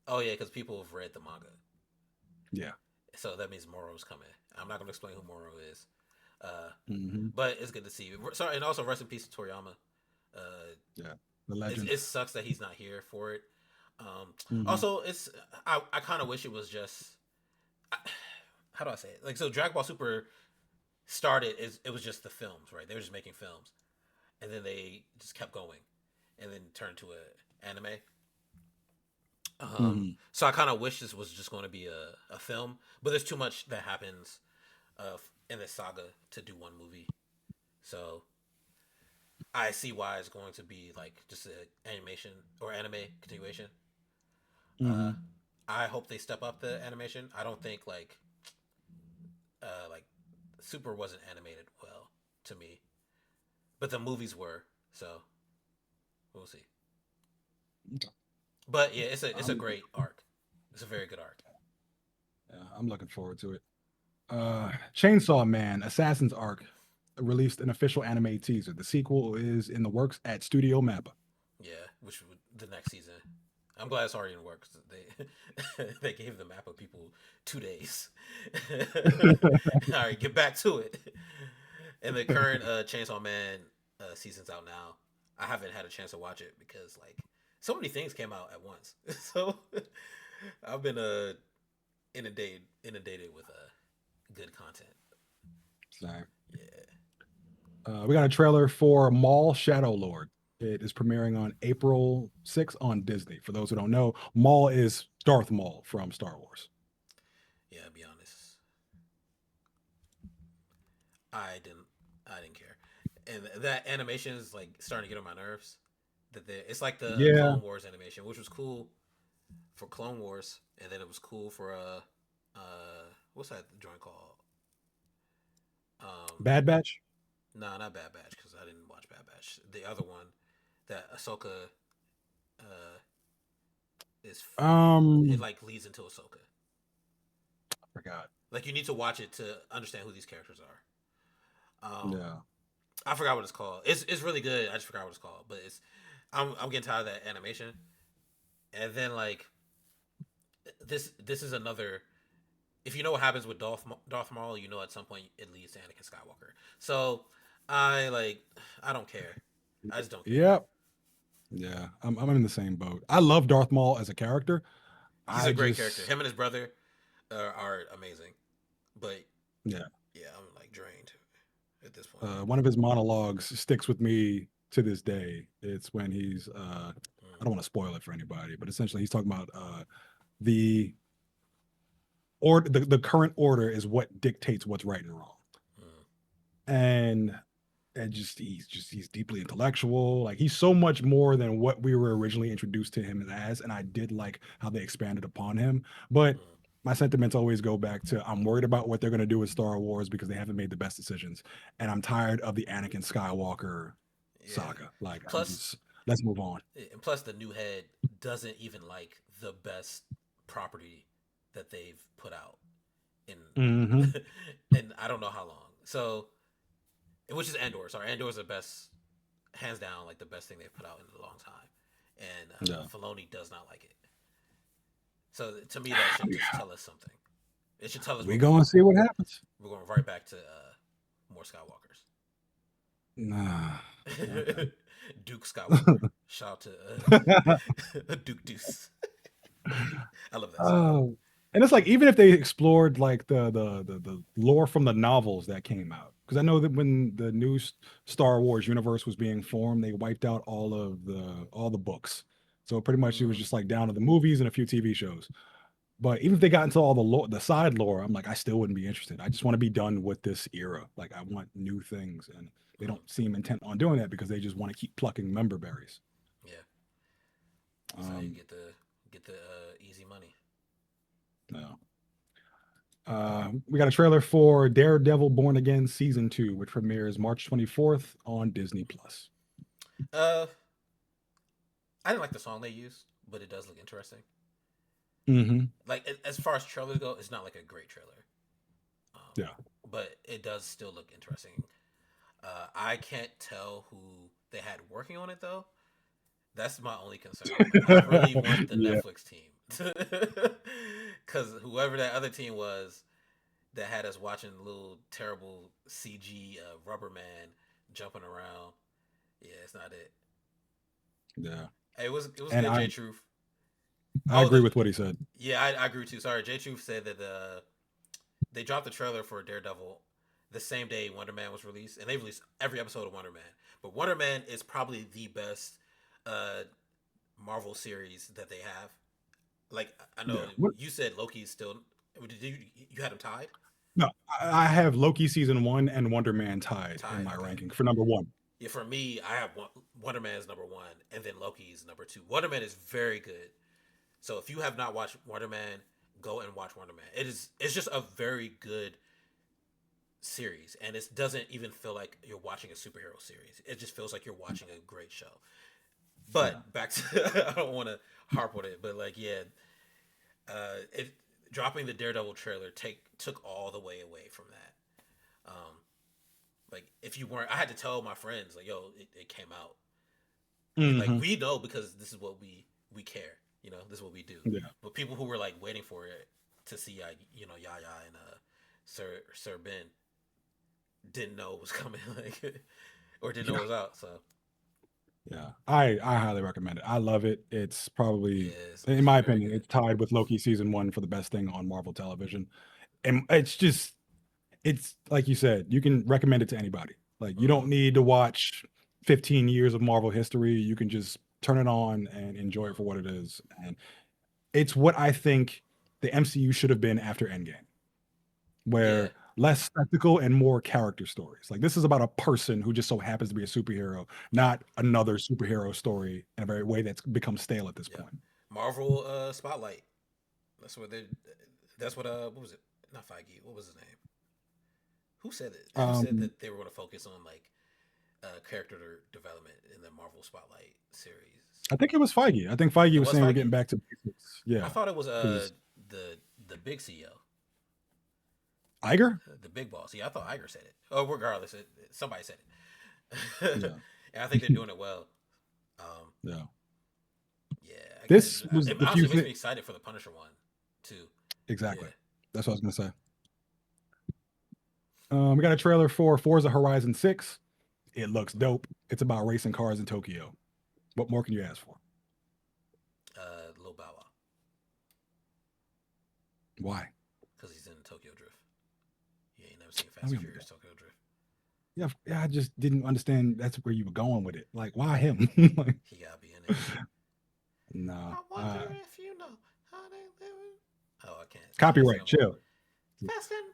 Oh yeah, because people have read the manga, Yeah. so that means Moro's coming. I'm not gonna explain who Moro is, uh, Hmm. but it's good to see you. Sorry, and also rest in peace to Toriyama. Uh, Yeah. The legend. it sucks that he's not here for it. Hmm. Also, I kind of wish it was just how do I say it? Like so, Dragon Ball Super started is it was just the films, right? They were just making films, and then they just kept going, and then turned to a anime. Hmm. So I kind of wish this was just going to be a film, but there's too much that happens in this saga to do one movie. So I see why it's going to be like just an animation or anime continuation. Uh, Hmm. I hope they step up the animation. I don't think like Super wasn't animated well to me, but the movies were. So we'll see. But yeah, it's a I'm, great arc. It's a very good arc. I'm looking forward to it. Chainsaw Man Assassin's Arc released an official anime teaser. The sequel is in the works at Studio Mappa. Yeah, which would the next season. I'm glad it's already in work. They they gave the map of people 2 days. All right, get back to it. And the current Chainsaw Man season's out now. I haven't had a chance to watch it because like so many things came out at once. So I've been inundated with good content. Sorry. Yeah. We got a trailer for Maul Shadow Lord. It is premiering on April 6th on Disney. For those who don't know, Maul is Darth Maul from Star Wars. Yeah, I'll be honest. I didn't I didn't care. And that animation is like starting to get on my nerves. It's like the Yeah, Clone Wars animation, which was cool for Clone Wars, and then it was cool for what's that joint called? Um, Bad Batch. nah, not Bad Batch because I didn't watch Bad Batch. The other one that Ahsoka uh is it Um, like leads into Ahsoka. forgot. Like you need to watch it to understand who these characters are. Yeah. I forgot what it's called. It's really good. I just forgot what it's called, but it's I'm getting tired of that animation. And then like this is another. If you know what happens with Darth Maul, you know at some point it leads to Anakin Skywalker. So I don't care. I just don't care. Yep. Yeah. I'm in the same boat. I love Darth Maul as a character. He's a I great character. just Him and his brother are amazing. But yeah. yeah, I'm like drained at this point. One of his monologues sticks with me to this day. It's when he's I don't Mm, want to spoil it for anybody, but essentially he's talking about the the current order is what dictates what's right and wrong. mm, And he's deeply intellectual. Like he's so much more than what we were originally introduced to him as. And I did like how they expanded upon him. But mm. my sentiments always go back to I'm worried about what they're going to do with Star Wars because they haven't made the best decisions. And I'm tired of the Anakin Skywalker Yeah. saga. Like I'm Plus, just let's move on. and plus, the new head doesn't even like the best property that they've put out in, Hmm. in I don't know how long. So, which is Andor. Sorry, Andor is the best, hands down, like the best thing they've put out in a long time. And Yeah. Filoni does not like it. So to me, that should just tell us something. It should tell us We gonna see what happens. we're going right back to more Skywalkers. Nah. Okay. Duke Skywalker. Shout out to Duke Deuce. I love that song. Oh, and it's like even if they explored like the lore from the novels that came out, because I know that when the new Star Wars universe was being formed, they wiped out all the books. So pretty much it was Mm, just like down to the movies and a few TV shows. But even if they got into all the side lore, I'm like, I still wouldn't be interested. I just want to be done with this era. Like, I want new things, and they Mm, don't seem intent on doing that because they just want to keep plucking member berries. yeah. So you Um, get the easy money. no. We got a trailer for Daredevil Born Again season 2, which premieres March 24th on Disney Plus. Uh, I didn't like the song they used, but it does look interesting. Mm-hmm. Like as far as trailers go, it's not like a great trailer, um, Yeah. but it does still look interesting. I can't tell who they had working on it though. That's my only concern. Like I really want the Yeah. Netflix team, because whoever that other team was that had us watching little terrible CG Rubber Man jumping around. Yeah, it's not it. Yeah. It was And good. I J Truth. I Oh, agree with what he said. yeah, I agree too. Sorry, J Truth said that they dropped the trailer for Daredevil the same day Wonder Man was released, and they released every episode of Wonder Man. But Wonder Man is probably the best uh, Marvel series that they have. Like I know Yeah. What? you said Loki is still. Did you had him tied? No, I have Loki season 1 and Wonder Man tied in Tied. my Okay. ranking for number 1. Yeah, for me, I have Wonder Man is number one, and then Loki is number two. Wonder Man is very good. So if you have not watched Wonder Man, go and watch Wonder Man. It's just a very good series, and it doesn't even feel like you're watching a superhero series. It just feels like you're watching a great show. Yeah. But back to I don't want to harp on it, but like yeah, it dropping the Daredevil trailer took all the way away from that. Like if you weren't, I had to tell my friends like, yo, it came out. Like Hmm. we know because this is what we care. This is what we do. Yeah. But people who were like waiting for it to see, Yaya and Sir Ben didn't know it was coming, like, or didn't know Yeah. it was out. So Yeah. I highly recommend it. I love it. It's yeah, probably, it's, in it's my very opinion, good. it's tied with Loki season 1 for the best thing on Marvel television. And it's just, it's like you said, you can recommend it to anybody. Like, you don't Mm-hmm, need to watch 15 years of Marvel history. You can just turn it on and enjoy it for what it is. And it's what I think the MCU should have been after Endgame, yeah, where less spectacle and more character stories. Like, this is about a person who just so happens to be a superhero, yep, not another superhero story in a very way that's become stale at this yep. point. Marvel Spotlight. That's what they. That's what was it? Not Feige. What was his name? Who said it? Who said Um, that they were going to focus on like character development in the Marvel Spotlight series? I think it was Feige. I think Feige It was was saying we're Feige. getting back to basics. I Yeah, thought it was because the big CEO, Iger. the big boss. Yeah, I thought Iger said it. Oh, regardless, somebody said it, Yeah, and I think they're doing it well. Um, yeah. yeah, This was it the few honestly makes things. me excited for the Punisher one too. Exactly. Yeah. That's what I was gonna say. We got a trailer for Forza Horizon 6. It looks dope. It's about racing cars in Tokyo. What more can you ask for? Lil Bow Wow, Why? because he's in Tokyo Drift. You ain't never seen Oh, Fast we and don't need Furious that. Tokyo Drift. Yeah, yeah. I just didn't understand that's where you were going with it. Like, why him? Like, He gotta be in it. no. I wonder if you know how they live. Oh, I can't sing Copyright. no more. Chill. Fast and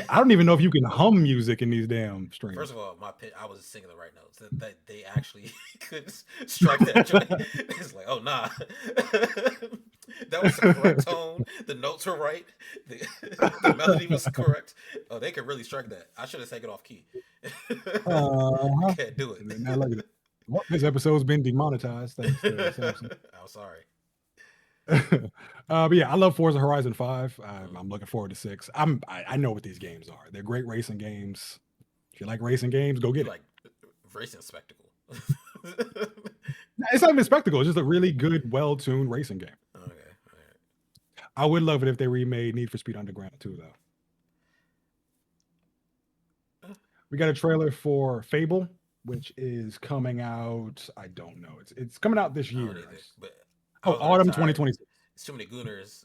I don't even know if you can hum music in these damn First streams. of all, I was singing the right notes. That they actually could strike that joint. It's like, oh nah, that was the correct tone. The notes were right. The, the melody was correct. Oh, they could really strike that. I should have taken it off key. I Uh-huh. can't do it. And then now look at it. Well, this episode's been demonetized thanks to Samsung. I'm sorry. But yeah, I love Forza Horizon 5. Mm. I'm looking forward to 6. I know what these games are. They're great racing games. If you like racing games, go You get it. like racing spectacle? It's not even a spectacle. It's just a really good, well-tuned racing game. Okay, all right. I would love it if they remade Need for Speed Underground too, though. We got a trailer for Fable, which is coming out. I don't know. It's coming out this I don't year. either. But I Oh, was already autumn tired. 2026. It's too many gooners.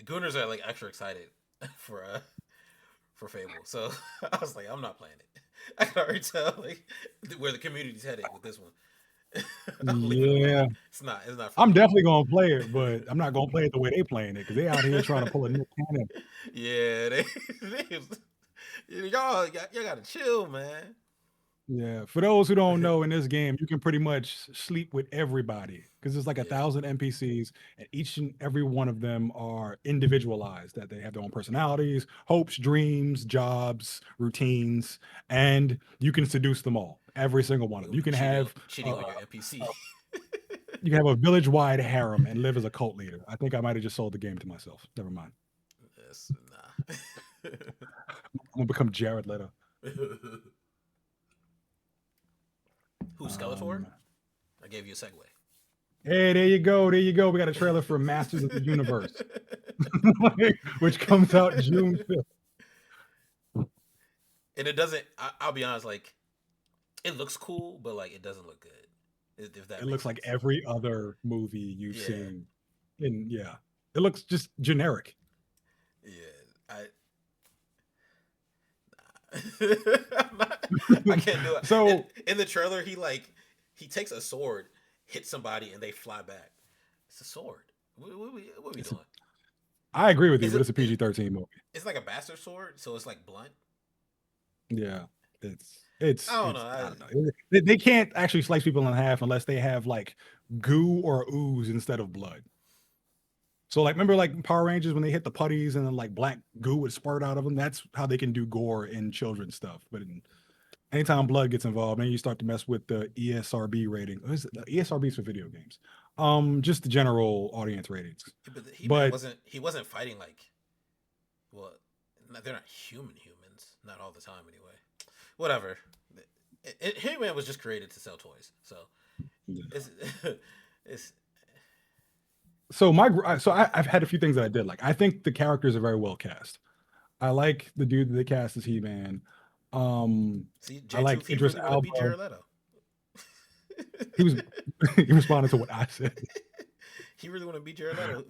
Gooners are like extra excited for for Fable. So I was like, I'm not playing it. I can already tell like where the community's headed with this one. I'll leave it alone. Yeah, It's not. It's not for I'm me. definitely gonna play it, but I'm not gonna play it the way they playing it because they out here trying to pull a Nick Cannon. Yeah, y'all gotta chill, man. Yeah, for those who don't know, in this game, you can pretty much sleep with everybody because there's like a Yeah, thousand NPCs, and each and every one of them are individualized. That they have their own personalities, hopes, dreams, jobs, routines, and you can seduce them all. Every single one you're of them. gonna be cheating Uh, on your NPC. you can have a village-wide harem and live as a cult leader. I think I might have just sold the game to myself. Never mind. Yes, nah. I'm gonna become Jared Leto. Who, Skeletor? Um, I gave you a segue. hey, there you go. There you go. We got a trailer for Masters of the Universe, which comes out June 5th. And it doesn't. I'll be honest. Like, it looks cool, but like, it doesn't look good. If that It makes looks like sense. every other movie you've Yeah, seen. And yeah, it looks just generic. yeah. I can't do it. So In the trailer, he takes a sword, hits somebody, and they fly back. It's a sword. What are we it's a, doing? I agree with you, Is but it? it's a PG-13 movie. It's like a bastard sword, so it's like blunt. Yeah, I don't know. it's I don't know. They can't actually slice people in half unless they have like goo or ooze instead of blood. So like remember like Power Rangers when they hit the putties and then like black goo would spurt out of them? That's how they can do gore in children's stuff. But anytime blood gets involved, then you start to mess with the ESRB rating. What is it? The ESRB is for video games. Just the general audience ratings. Yeah, but He Man But wasn't. He wasn't fighting like. Well, they're not humans. Not all the time, anyway. Whatever. He Man was just created to sell toys, so it's it's I've had a few things that I did like. I think the characters are very well cast. I like the dude that they cast as He Man. see, I J2 like he Idris really want to be Elba. Jared Leto. He was he responded to what I said. He really want to be Jared Leto.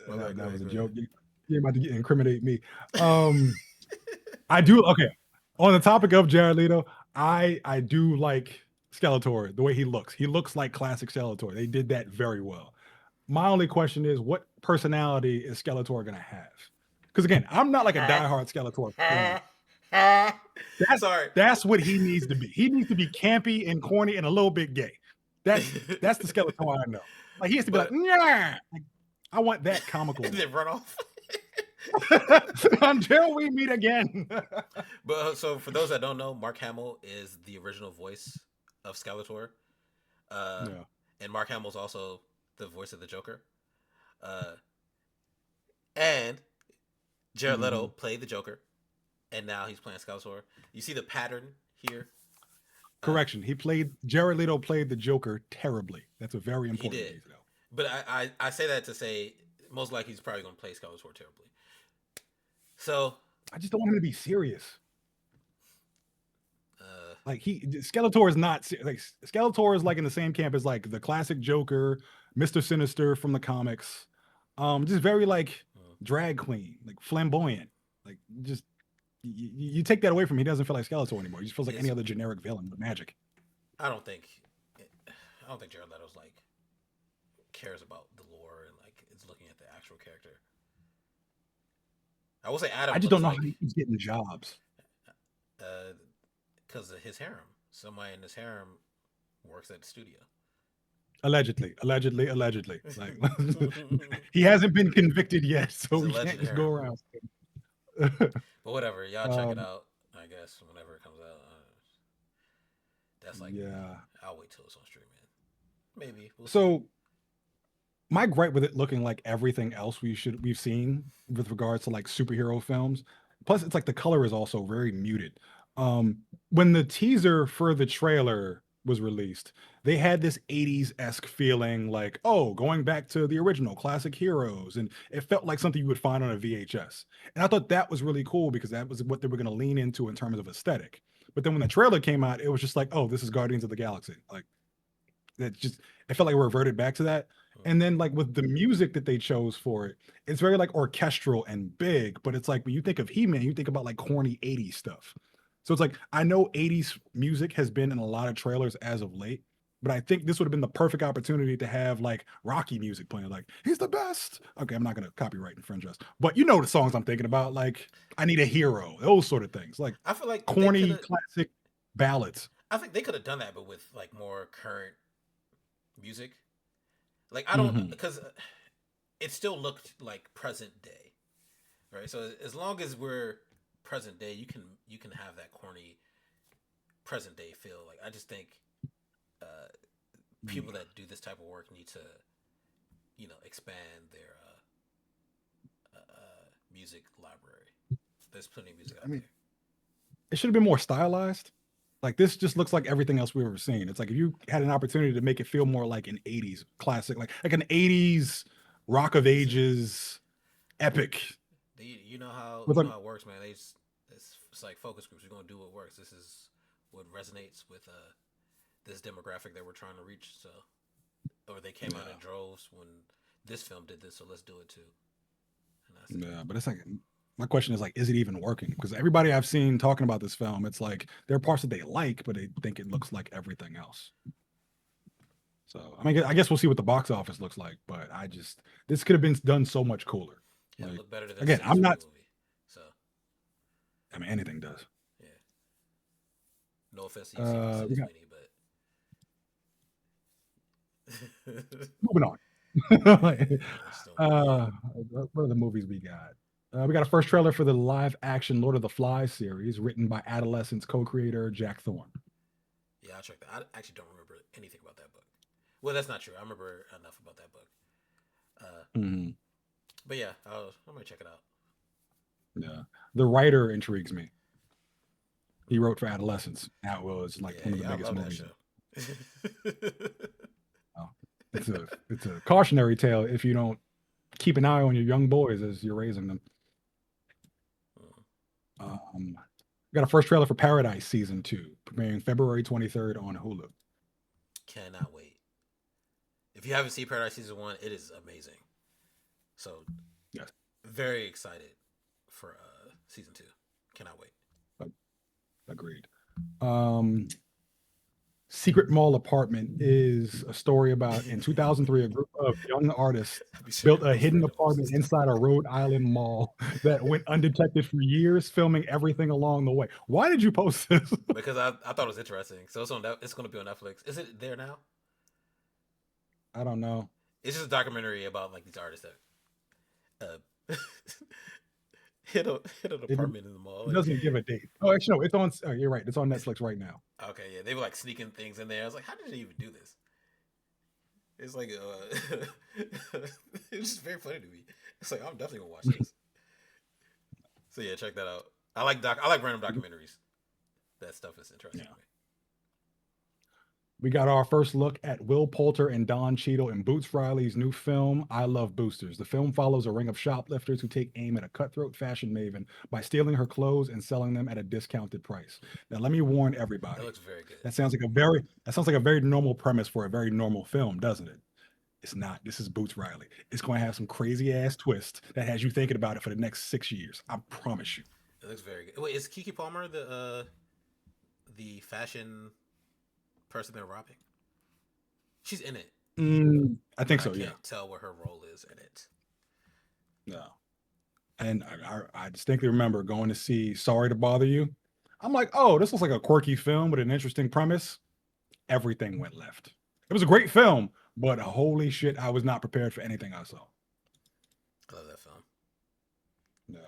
My bad, go That ahead, was a go joke. ahead. You're about to incriminate me. Um, I do okay. On the topic of Jared Leto, I do like Skeletor the way he looks. He looks like classic Skeletor. They did that very well. My only question is, what personality is Skeletor gonna have? Because again, I'm not like a diehard Skeletor fan. That Sorry. that's what he needs to be. He needs to be campy and corny and a little bit gay. That's the Skeletor I know. Like he has to be like, But yeah. Like, I want that comical and one. then run off. Until we meet again. But so for those that don't know, Mark Hamill is the original voice of Skeletor, uh, Yeah. and Mark Hamill's also the voice of the Joker. Uh, and Jared Leto Mhm. played the Joker, and now he's playing Skeletor. You see the pattern here. Uh, Correction. Jared Leto played the Joker terribly. That's a very he important did, detail. but I say that to say most likely he's probably going to play Skeletor terribly. So I just don't want him to be serious. uh, Like Skeletor is not like Skeletor is like in the same camp as like the classic Joker, Mr. Sinister from the comics. Just very like hmm. drag queen, like flamboyant. Like just you take that away from him, he doesn't feel like Skeletor anymore. He just feels like any is other generic villain with magic. I don't think I don't think Jared Leto's like cares about the lore and like is looking at the actual character. I will say I Adam just don't looks know how like he keeps getting jobs. because of his harem. Somebody in his harem works at the studio. Allegedly. Like he hasn't been convicted yet, so His we can't alleged just go harem. around. But whatever, y'all check it um, out. I guess whenever it comes out. That's like yeah. I'll wait till it's on streaming. Maybe we'll see. So my gripe with it looking like everything else we've seen with regards to like superhero films. Plus, it's like the color is also very muted. Um, when the teaser for the trailer was released, they had this 80s esque feeling like, oh, going back to the original classic heroes. And it felt like something you would find on a VHS. And I thought that was really cool because that was what they were going to lean into in terms of aesthetic. But then when the trailer came out, it was just like, oh, this is Guardians of the Galaxy. Like, that just it felt like we reverted back to that. And then like with the music that they chose for it, it's very like orchestral and big, but it's like when you think of He-Man, you think about like corny 80s stuff. So it's like I know 80s music has been in a lot of trailers as of late, but I think this would have been the perfect opportunity to have like Rocky music playing, like he's the best. Okay, I'm not gonna copyright infringe us, but you know the songs I'm thinking about, like I Need a Hero, those sort of things, like I feel like they could corny have. classic ballads. I think they could have done that, but with like more current music. Like I don't Hmm. because it still looked like present day, right? So as long as we're present day, you can have that corny present day feel. Like I just think uh, people that do this type of work need to expand their music library. There's plenty of music I out mean, there. it should have been more stylized. Like this just looks like everything else we've ever seen. It's like if you had an opportunity to make it feel more like an 80s classic, like an 80s rock of So, ages epic you know how with like it works, man. It's like focus groups. We're gonna do what works. This is what resonates with this demographic that we're trying to reach. So, or they came out in yeah, droves when this film did this, so let's do it too. And that's it. yeah, but it's like my question is like, is it even working? Because everybody I've seen talking about this film, it's like there are parts that they like, but they think it looks like everything else. So I mean, I guess we'll see what the box office looks like, but I just this could have been done so much cooler. Yeah, it Like looked better than the again, Steve I'm Sweeney not. movie. So, I mean, anything does. yeah. No offense to you, Steve We got Sweeney, but moving on. yeah, still movie. uh, what are the movies we got? We got a first trailer for the live action Lord of the Flies series, written by Adolescence co-creator Jack Thorne. Yeah, I'll check that. I actually don't remember anything about that book. Well, that's not true. I remember enough about that book. Uh, Mhm. but yeah, I'm gonna check it out. Yeah, the writer intrigues me. He wrote for Adolescence. That was like one of the Yeah, I biggest love that movies. show. Oh, it's a cautionary tale if you don't keep an eye on your young boys as you're raising them. We got a first trailer for Paradise season 2, premiering February 23rd on Hulu. Cannot wait. If you haven't seen Paradise season one, it is amazing. So Yes, very excited for season two. Cannot wait. agreed. Um, Secret Mall Apartment is a story about in 2003, a group of young artists I'd be sending built a those hidden random posts and apartment stuff inside a Rhode Island mall that went undetected for years, filming everything along the way. Why did you post this? because I thought it was interesting. So it's on. It's going to be on Netflix. Is it there now? I don't know. It's just a documentary about like these artists that hit an It, apartment in the mall. it Like, doesn't give a date. Oh, actually, no, it's on. Oh, you're right. It's on Netflix right now. okay, yeah, they were like sneaking things in there. I was like, how did they even do this? It's like it's just very funny to me. It's like I'm definitely gonna watch this. So yeah, check that out. I like random documentaries. That stuff is interesting Yeah. to me. We got our first look at Will Poulter and Don Cheadle in Boots Riley's new film, I Love Boosters. The film follows a ring of shoplifters who take aim at a cutthroat fashion maven by stealing her clothes and selling them at a discounted price. Now, let me warn That everybody. looks very good. That sounds like a very normal premise for a very normal film, doesn't it? It's not. This is Boots Riley. It's going to have some crazy ass twist that has you thinking about it for the next 6 years. I promise you. It looks very good. Wait, is Kiki Palmer the fashion person they're robbing? She's in it, I but think I so. Yeah. can't tell what her role is in it. No. And I distinctly remember going to see Sorry to Bother You. I'm like, oh, this looks like a quirky film with an interesting premise. Everything went left. It was a great film, but holy shit, I was not prepared for anything I saw. I love that film. Yeah.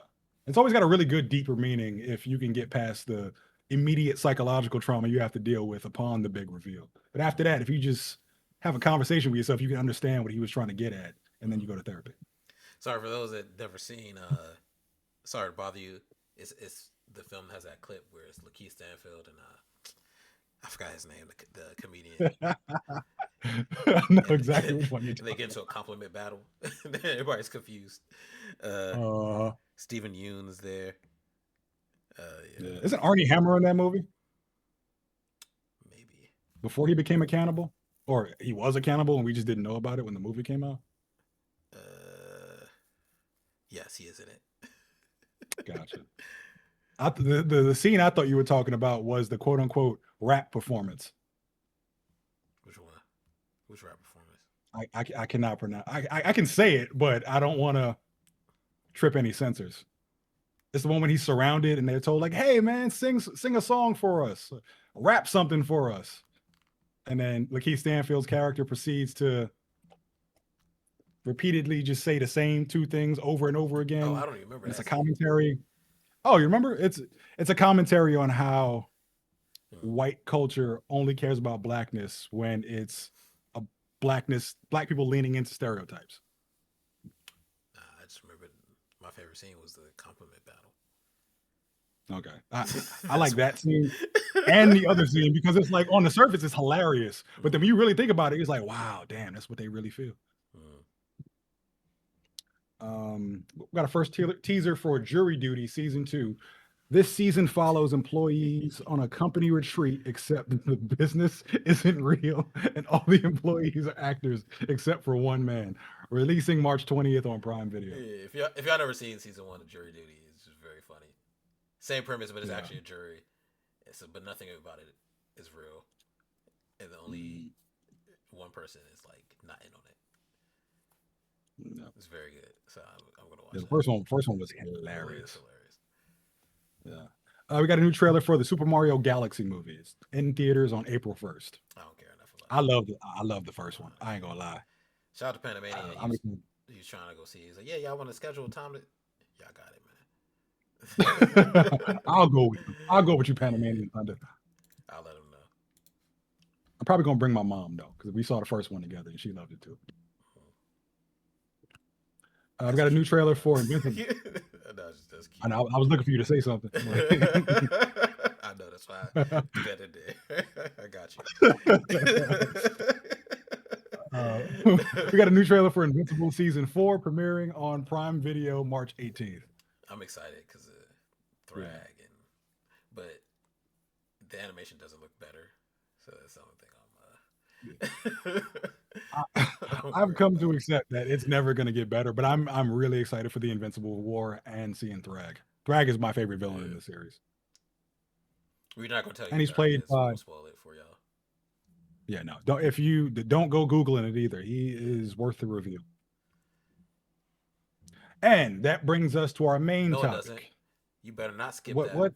It's always got a really good, deeper meaning if you can get past the immediate psychological trauma you have to deal with upon the big reveal. But after that, if you just have a conversation with yourself, you can understand what he was trying to get at, and then you go to therapy. Sorry for those that never seen. Sorry to bother you. It's the film has that clip where it's Lakeith Stanfield and I forgot his name, the comedian, I know and, exactly and which one you're they talking get into a compliment battle. Everybody's confused. Uh, about. Stephen Yoon is there. Yeah, Yeah. Isn't Arnie Hammer in that movie maybe. before he became a cannibal? Or he was a cannibal and we just didn't know about it when the movie came out? Uh, yes, he is in it. Gotcha. The scene I thought you were talking about was the quote unquote rap performance. Which one? Which rap performance? I cannot pronounce. I can say it, but I don't want to trip any censors. It's the one when he's surrounded and they're told like, "Hey man, sing a song for us, rap something for us," and then Lakeith Stanfield's character proceeds to repeatedly just say the same two things over and over Oh, again. I don't even remember And it's that a scene. commentary. Oh, you remember? It's a commentary on how Hmm. white culture only cares about blackness when it's a black people leaning into stereotypes. Nah, I just remember my favorite scene was the compliment battle. Okay. I That's like what. that scene and the other scene because it's like on the surface it's hilarious, but then when Mm, you really think about it, it's like, wow, damn, that's what they really feel. mm. We got a first teaser for Jury Duty season 2. This season follows employees on a company retreat, except the business isn't real and all the employees are actors except for one man. Releasing March 20th on Prime Video. Yeah, if y'all never seen season one of Jury Duty, it's just very funny. Same premise, but it's Yeah. actually a jury. But nothing about it is real, and the only Mm, one person is like not in on it. no. It's very good, so I'm gonna The watch that. first one was It is hilarious. hilarious. Yeah. We got a new trailer for the Super Mario Galaxy movie. It's in theaters on April 1st. I don't care enough about it. I love the first one. I ain't gonna lie. Shout out to Panamania. I'm He was trying to go see. He's like, yeah, y'all want to schedule a time to. Y'all got it, man. I'll go with you. I'll go with you, Yeah, Panamanian Thunder. I'll let him know. I'm probably gonna bring my mom though, because we saw the first one together and she loved it too. I've That's got a what you new do. trailer for Invincible. That's I cute. know I was looking for you to say something. I know that's why I threw that in there. I got We got a you. new trailer for Invincible season 4 premiering on Prime Video March 18th. I'm excited because of Yeah. Thrag but the animation doesn't look better, so that's the only thing I'm I've worried come to about. accept that it's never going to get better, but I'm really excited for the Invincible War and seeing Thrag. Thrag is my favorite villain in Yeah, the series, we're not gonna tell you and who he's Thrag played is. We by won't spoil it for y'all. yeah no don't go googling it either. He is worth the review. And that brings us to our main No, it doesn't. topic. You better not skip What that. what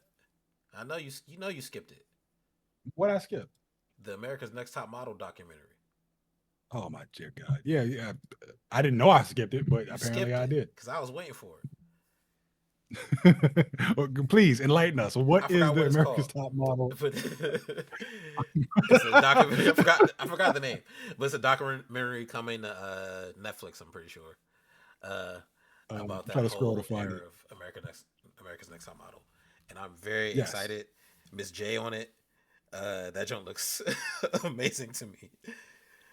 I know you. You know you skipped it. what I skipped? The America's Next Top Model documentary. Oh my dear God! Yeah. I didn't know I skipped it, but You apparently skipped I it did. because I was waiting for it. Well, please enlighten us. What I is forgot the what it's America's called, Top Model? but it's a documentary. I forgot the name, but it's a documentary coming to Netflix. I'm pretty sure about that Try to scroll to whole find era it. of America's Next Top Model, and I'm very Yes, excited. Miss J on it. That joint looks amazing to me.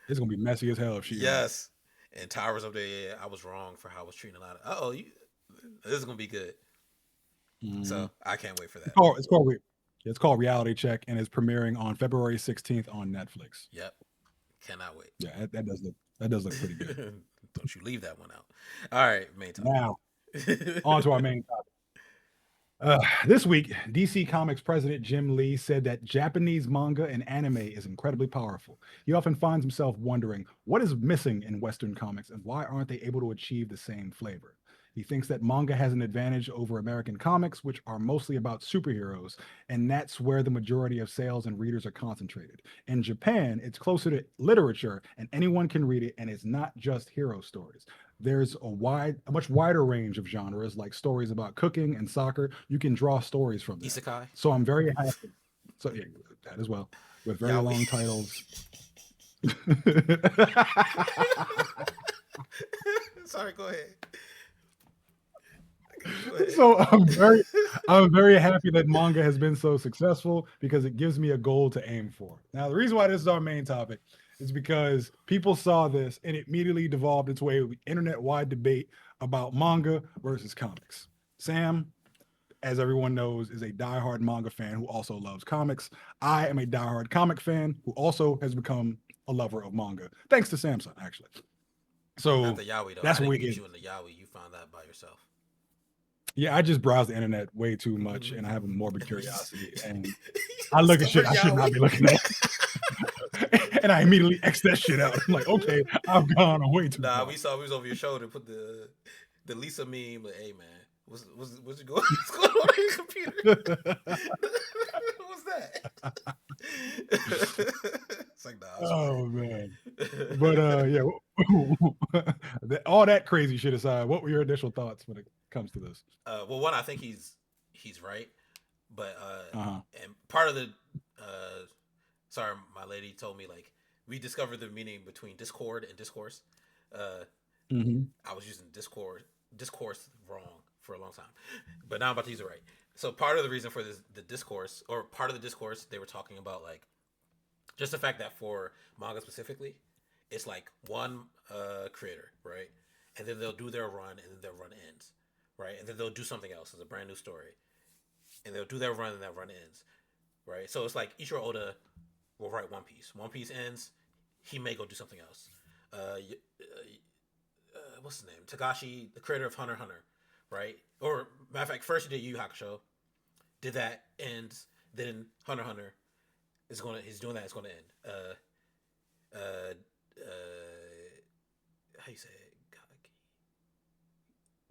it's gonna be messy as hell if she on it. Yes, and Towers up there. Yeah, I was wrong for how I was treating a lot of. Oh, this is gonna be good. Mhm. So I can't wait for It's that. called it's called it's called Reality Check, and it's premiering on February 16th on Netflix. Yep, cannot wait. Yeah, that does look pretty good. Don't you leave that one out. All right, main Now topic. on to our main topic. This week, DC Comics president Jim Lee said that Japanese manga and anime is incredibly powerful. He often finds himself wondering what is missing in Western comics and why aren't they able to achieve the same flavor. He thinks that manga has an advantage over American comics, which are mostly about superheroes, and that's where the majority of sales and readers are concentrated. In Japan, it's closer to literature, and anyone can read it, and it's not just hero stories. There's a much wider range of genres, like stories about cooking and soccer. You can draw stories from that. Isekai. So I'm very happy. So yeah, that as well, with very Yaoi. long titles. Sorry, go ahead. Go ahead. So I'm very happy that manga has been so successful because it gives me a goal to aim for. Now, the reason why this is our main topic is because people saw this and it immediately devolved into a internet-wide debate about manga versus comics. Sam, as everyone knows, is a diehard manga fan who also loves comics. I am a diehard comic fan who also has become a lover of manga, thanks to Samsung, actually. Not So the Yaoi though. I that's what didn't we get get. you in the Yaoi. You found that by yourself. Yeah, I just browse the internet way too much, and I have a morbid curiosity, and I look at shit Discover I should not Yahweh. be looking at, and I immediately X that shit out. I'm like, okay, I've gone way too Nah, far. we was over your shoulder. Put the Lisa meme. Like, hey man, what's going what's going on in your computer? What's that? It's like, nah, it's Oh man. But right. yeah, all that crazy shit aside, what were your initial thoughts when it comes to this? Well, one, I think he's right, but Uh-huh. and part of the sorry, my lady told me like we discovered the meaning between discord and discourse. Uh, Hmm. I was using discourse wrong for a long time, but now I'm about to use it right. So part of the reason for the discourse, or part of the discourse, they were talking about like just the fact that for manga specifically, it's like one creator, right? And then they'll do their run, and then their run ends, right? And then they'll do something else as a brand new story, and they'll do their run, and that run ends, right? So it's like Ichiro Oda will write One Piece. One Piece ends, he may go do something else. What's his name? Tagashi, the creator of Hunter x Hunter, right? Or matter of fact, first he did Yu Yu Hakusho, did that, ends. Then Hunter x Hunter he's doing that. It's gonna end. Uh, how you say it?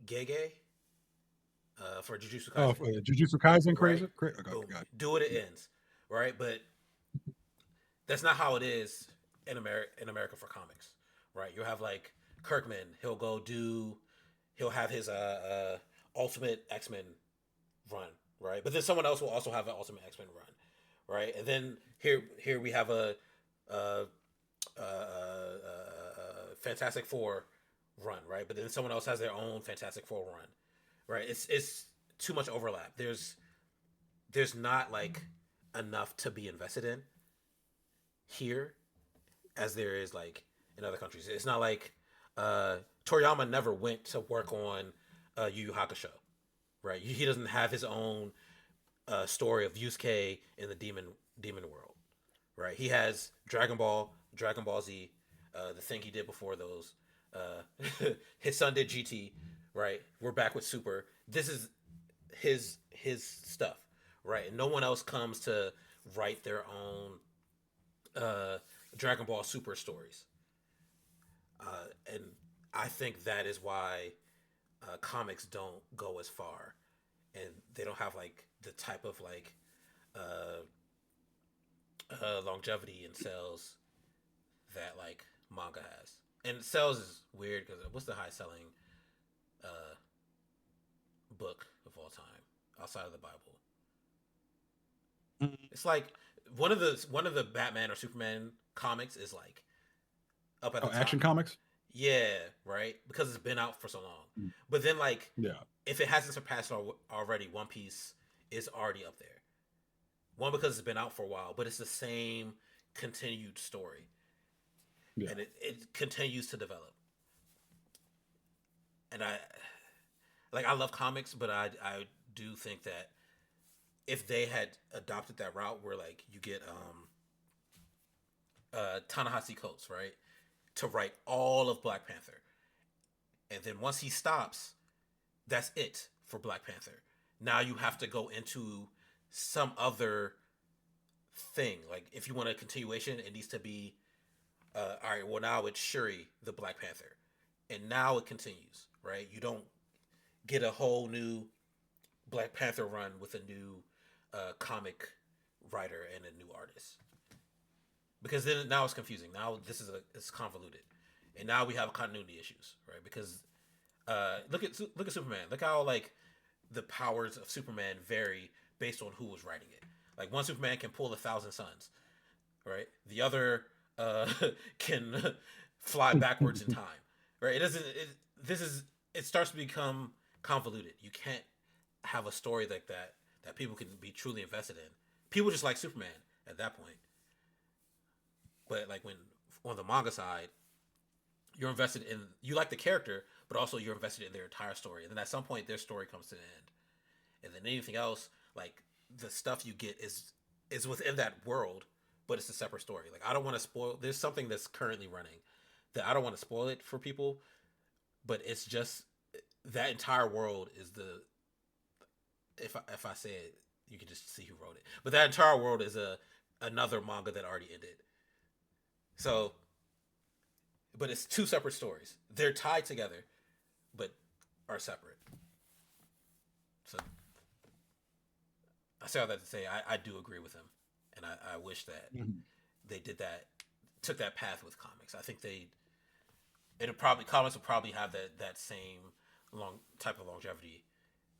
Gege. For Jujutsu Oh, Kaisen, Jujutsu Kaisen, right? crazy. Okay, Boom. got Do it. It ends, right? But that's not how it is in America for comics, right? You'll have like Kirkman. He'll have his Ultimate X-Men run, right? But then someone else will also have an Ultimate X-Men run, right? And then here we have a Fantastic Four run, right? But then someone else has their own Fantastic Four run, right? It's too much overlap. There's not like enough to be invested in here as there is like in other countries. It's not like Toriyama never went to work on Yu Yu Hakusho, right? He doesn't have his own story of Yusuke in the demon world, right? He has Dragon Ball, Dragon Ball Z, the thing he did before those. His son did GT, right? We're back with Super. This is his stuff, right? And no one else comes to write their own uh, Dragon Ball Super stories, and I think that is why comics don't go as far, and they don't have like the type of like uh, longevity in sales that like manga has. And sales is weird because what's the high selling uh, book of all time outside of the Bible? it. It's like one of the Batman or Superman comics is like up at Oh, the Action top. Comics. Yeah, right. Because it's been out for so long. Mm. But then like Yeah, if it hasn't surpassed already, One Piece is already up there. One because it's been out for a while, but it's the same continued story, yeah. and it continues to develop. And I love comics, but I do think that if they had adopted that route where like you get Tanahasi Coates, right, to write all of Black Panther, and then once he stops, that's it for Black Panther. Now you have to go into some other thing. Like if you want a continuation, it needs to be all right. Well, now it's Shuri, the Black Panther, and now it continues. Right? You don't get a whole new Black Panther run with a new comic writer and a new artist, because then now it's confusing. Now it's convoluted, and now we have continuity issues, right? Because look at Superman. Look how like the powers of Superman vary based on who was writing it. Like one Superman can pull 1,000 suns, right? The other uh, can fly backwards in time, right? It doesn't. This is it starts to become convoluted. You can't have a story like that people can be truly invested in. People just like Superman at that point. But like when on the manga side, you're invested in you like the character, but also you're invested in their entire story. And then at some point, their story comes to an end, and then anything else, like the stuff you get is within that world, but it's a separate story. Like I don't want to spoil. There's something that's currently running that I don't want to spoil it for people, but it's just that entire world if I say it, you can just see who wrote it. But that entire world is another manga that already ended. So, but it's two separate stories. They're tied together, but are separate. So I say all that to say I do agree with him, and I wish that Mhm. they did that, took that path with comics. I think it'll probably comics will probably have that same long type of longevity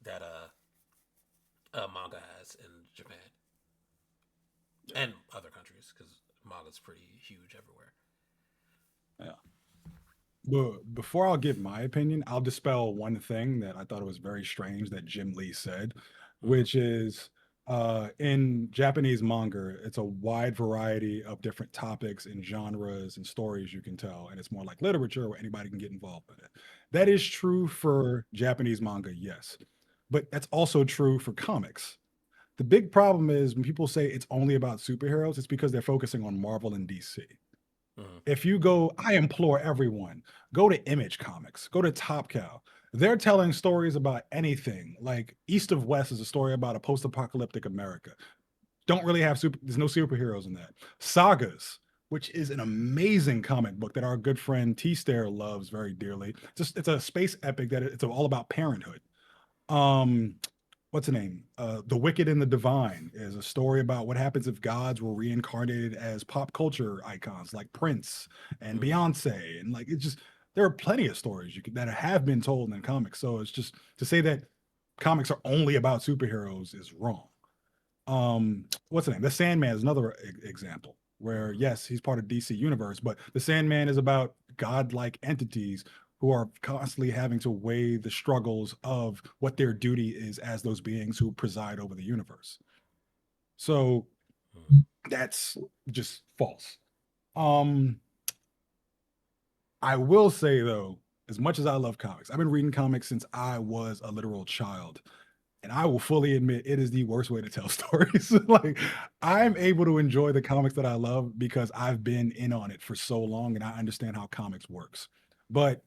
that manga has in Japan and other countries because manga's pretty huge everywhere. Yeah. But before I'll give my opinion, I'll dispel one thing that I thought it was very strange that Jim Lee said, Mm-hmm. which is in Japanese manga, it's a wide variety of different topics and genres and stories you can tell. And it's more like literature where anybody can get involved with it. That is true for Japanese manga, yes. But that's also true for comics. The big problem is when people say it's only about superheroes, it's because they're focusing on Marvel and DC. Mm-hmm. If you go, I implore everyone, go to Image Comics, go to Top Cow. They're telling stories about anything. Like East of West is a story about a post-apocalyptic America. Don't really have there's no superheroes in that. Sagas, which is an amazing comic book that our good friend T Stare loves very dearly. It's a space epic that it's all about parenthood. Um, what's the name? The Wicked and the Divine is a story about what happens if gods were reincarnated as pop culture icons like Prince and Mm-hmm. Beyonce, and like it's just there are plenty of stories that have been told in comics. So it's just to say that comics are only about superheroes is wrong. What's the name? The Sandman is another example where Mm-hmm. yes, he's part of DC universe, but the Sandman is about godlike entities who are constantly having to weigh the struggles of what their duty is as those beings who preside over the universe. So that's just false. Um, I will say though, as much as I love comics, I've been reading comics since I was a literal child. And I will fully admit it is the worst way to tell stories. Like I'm Mm-hmm. able to enjoy the comics that I love because I've been in on it for so long and I understand how comics works. But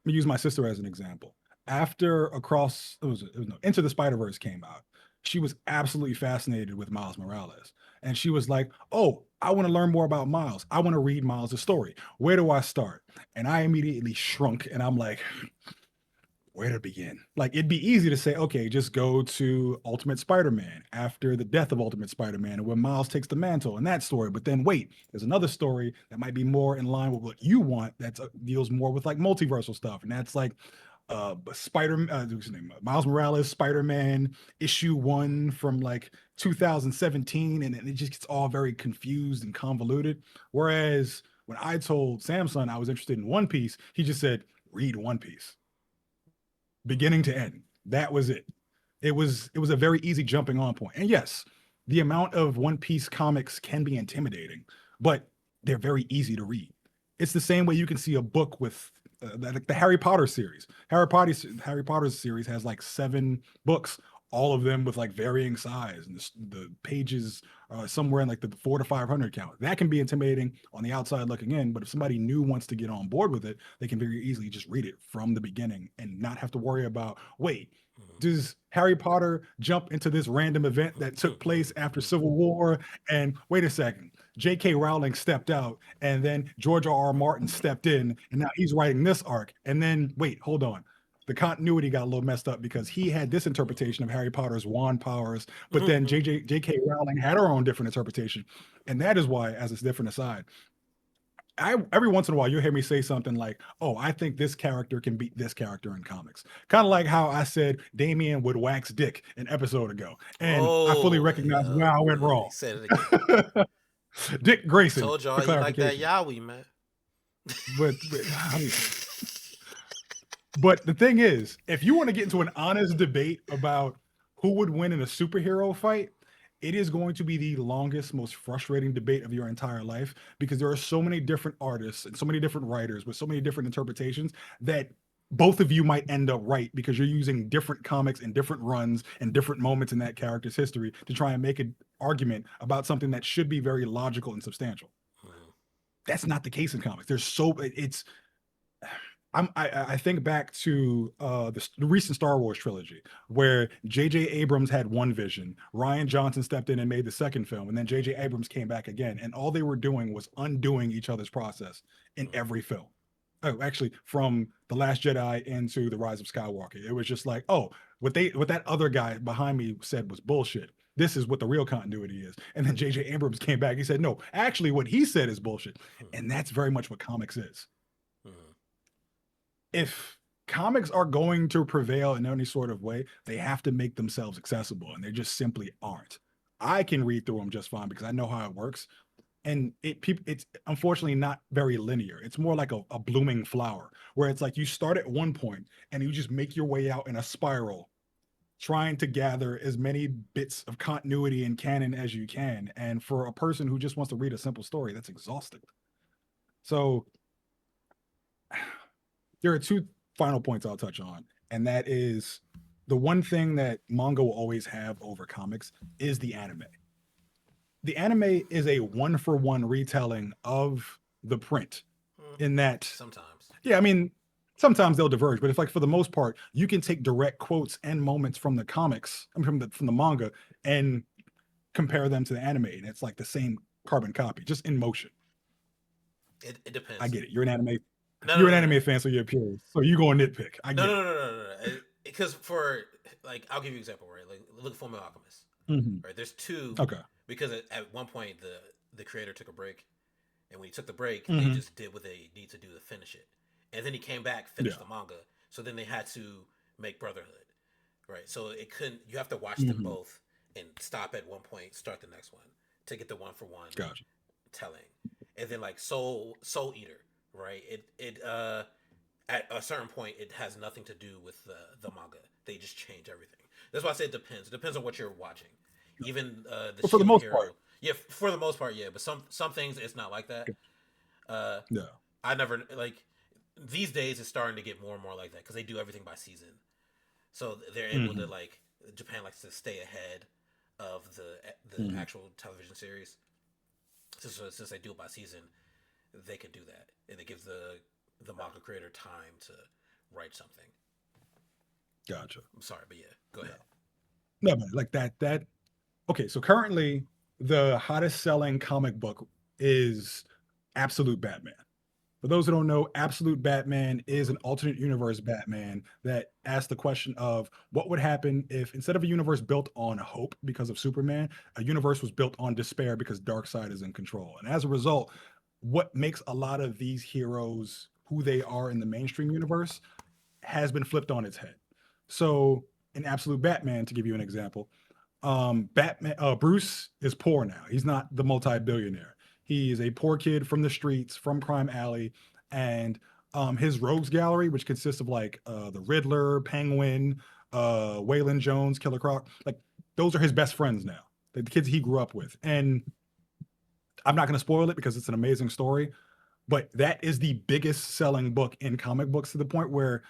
me use my sister as an example. After Across, it was no, Into the Spider Verse came out, she was absolutely fascinated with Miles Morales, and she was like, "Oh, I want to learn more about Miles. I want to read Miles' story. Where do I start?" And I immediately shrunk, and I'm like, where to begin? Like it'd be easy to say, okay, just go to Ultimate Spider-Man after the death of Ultimate Spider-Man and when Miles takes the mantle and that story. But then wait, there's another story that might be more in line with what you want that deals more with like multiversal stuff. And that's like what's his name? Miles Morales, Spider-Man issue 1 from like 2017, and it just gets all very confused and convoluted. Whereas when I told Samson I was interested in One Piece, he just said, read One Piece beginning to end. That was it. It was a very easy jumping on point. And yes, the amount of One Piece comics can be intimidating, but they're very easy to read. It's the same way you can see a book with the Harry Potter series. Harry Potter's series has like 7 books, all of them with like varying size, and the pages are somewhere in like the 400 to 500 count. That can be intimidating on the outside looking in, but if somebody new wants to get on board with it, they can very easily just read it from the beginning and not have to worry about, wait, does Harry Potter jump into this random event that took place after Civil War? And wait a second, J.K. Rowling stepped out, and then George R.R. Martin stepped in, and now he's writing this arc. And then wait, hold on. The continuity got a little messed up because he had this interpretation of Harry Potter's wand powers, but then J.K. Rowling had her own different interpretation. And that is why, as a different aside, every once in a while you'll hear me say something like, "Oh, I think this character can beat this character in comics." Kind of like how I said Damian would wax Dick an episode ago, and I fully Oh, recognize yeah. where I went He wrong. said it again. Dick Grayson, Told y'all for he like that clarification. yaoi, man. But I mean, but the thing is, if you want to get into an honest debate about who would win in a superhero fight, it is going to be the longest, most frustrating debate of your entire life because there are so many different artists and so many different writers with so many different interpretations that both of you might end up right because you're using different comics and different runs and different moments in that character's history to try and make an argument about something that should be very logical and substantial. Mhm. That's not the case in comics. There's so it's I think back to the recent Star Wars trilogy, where J.J. Abrams had one vision, Ryan Johnson stepped in and made the second film, and then J.J. Abrams came back again, and all they were doing was undoing each other's process in Mm-hmm. every film. Oh, actually, from The Last Jedi into The Rise of Skywalker, it was just like, oh, what that other guy behind me said was bullshit. This is what the real continuity is. And then J.J. Abrams came back. He said, no, actually, what he said is bullshit. Mm-hmm. And that's very much what comics is. Mm-hmm. If comics are going to prevail in any sort of way, they have to make themselves accessible, and they just simply aren't. I can read through them just fine because I know how it works, and it's unfortunately not very linear. It's more like a blooming flower, where it's like you start at one point and you just make your way out in a spiral, trying to gather as many bits of continuity and canon as you can. And for a person who just wants to read a simple story, that's exhausting. So there are two final points I'll touch on, and that is the one thing that manga will always have over comics is the anime. The anime is a one for one retelling of the print, Mm-hmm. in that, Sometimes. yeah, I mean, sometimes they'll diverge, but if like for the most part, you can take direct quotes and moments from the comics, I mean, from the manga, and compare them to the anime, and it's like the same carbon copy, just in motion. It I depends. get it. No, no, You're an no, no, anime fan, so you're a purist. So you go nitpick. I no, get no, it. no, no, no, no, no. Because for like, I'll give you an example, right? Like, look at Full Metal Alchemist, Mhm. right? There's two Okay. because at one point the creator took a break, and when he took the break, they Mhm. just did what they need to do to finish it, and then he came back, finished Yeah. the manga. So then they had to make Brotherhood, right? So it couldn't. You have to watch them Mhm. both and stop at one point, start the next one to get the one for one Gotcha. telling, and then like Soul Eater, right? It at a certain point it has nothing to do with the manga. They just change everything. That's why I say it depends. It depends on what you're watching. Even the But for the Shield most part, Hero, yeah, for the most part, yeah. But some things it's not like that. Uh, yeah. I never like these days it's starting to get more and more like that because they do everything by season, so they're able to Mhm. like Japan likes to stay ahead of the Mhm. actual television series. Since they do it by season, they can do that, and it gives the manga creator time to write something. Gotcha. I'm sorry, but yeah, go Yeah. ahead. No, but like that. Okay, so currently the hottest selling comic book is Absolute Batman. For those who don't know, Absolute Batman is Mm-hmm. an alternate universe Batman that asks the question of what would happen if instead of a universe built on hope because of Superman, a universe was built on despair because Darkseid is in control. And as a result, what makes a lot of these heroes who they are in the mainstream universe has been flipped on its head. So in Absolute Batman, to give you an example, Batman Bruce is poor now. He's not the multi-billionaire. He is a poor kid from the streets, from crime alley, and his rogues gallery, which consists of like the Riddler, Penguin, Waylon Jones, Killer Croc, like those are his best friends now. The kids he grew up with. And I'm not going to spoil it because it's an amazing story, but that is the biggest selling book in comic books to the point where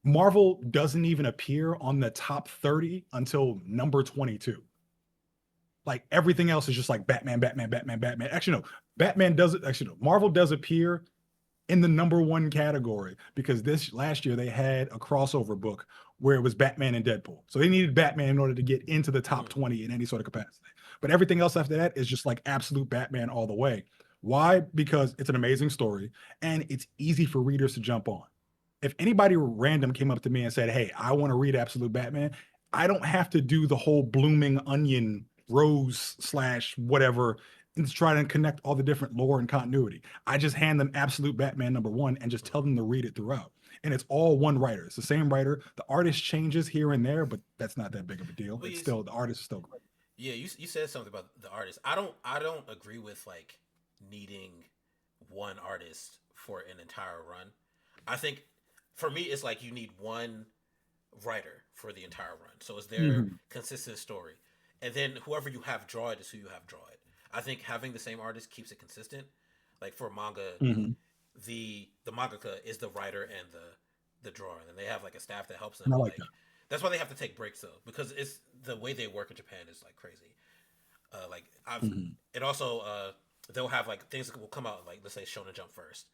Marvel doesn't even appear on the top 30 until number 22. Like everything else is just like Batman, Batman, Batman, Batman. Actually, no, Batman doesn't. Actually, no, Marvel does appear in the number one category because this last year they had a crossover book where it was Batman and Deadpool. So they needed Batman in order to get into the top Mm-hmm. 20 in any sort of capacity. But everything else after that is just like absolute Batman all the way. Why? Because it's an amazing story and it's easy for readers to jump on. If anybody random came up to me and said, "Hey, I want to read Absolute Batman," I don't have to do the whole blooming onion rose slash whatever and try to connect all the different lore and continuity. I just hand them Absolute Batman number one and just tell Mm-hmm. them to read it throughout. And it's all one writer. It's the same writer. The artist changes here and there, but that's not that big of a deal. But It's still the artist is still great. yeah, you said something about the artist. I don't agree with like needing one artist for an entire run. I think for me it's like you need one writer for the entire run. So it's their Mhm. consistent story. And then whoever you have draw it is who you have draw it. I think having the same artist keeps it consistent. Like for manga, Mhm. the mangaka is the writer and the drawer, and then they have like a staff that helps them. And I But like that. like that's why they have to take breaks though, because it's the way they work in Japan is like crazy. Like I've Mhm. it also they'll have like things that will come out like let's say Shonen Jump first,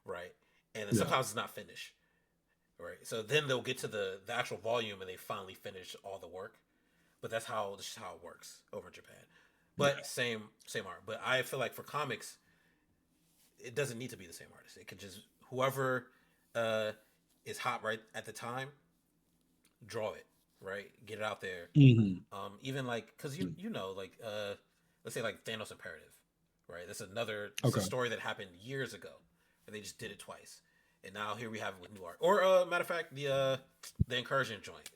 right? And then Yeah. sometimes it's not finished. right? So then they'll get to the actual volume and they finally finish all the work. But that's just how it works over in Japan. Yeah. But same art. But I feel like for comics, it doesn't need to be the same artist. It could just whoever uh, is hot right at the time, draw it, right? Get it out there. Hmm. Even like because you know like let's say like Thanos Imperative, right? It's a Okay. story that happened years ago, and they just did it twice, and now here we have it with new art. Or matter of fact, the incursion joint,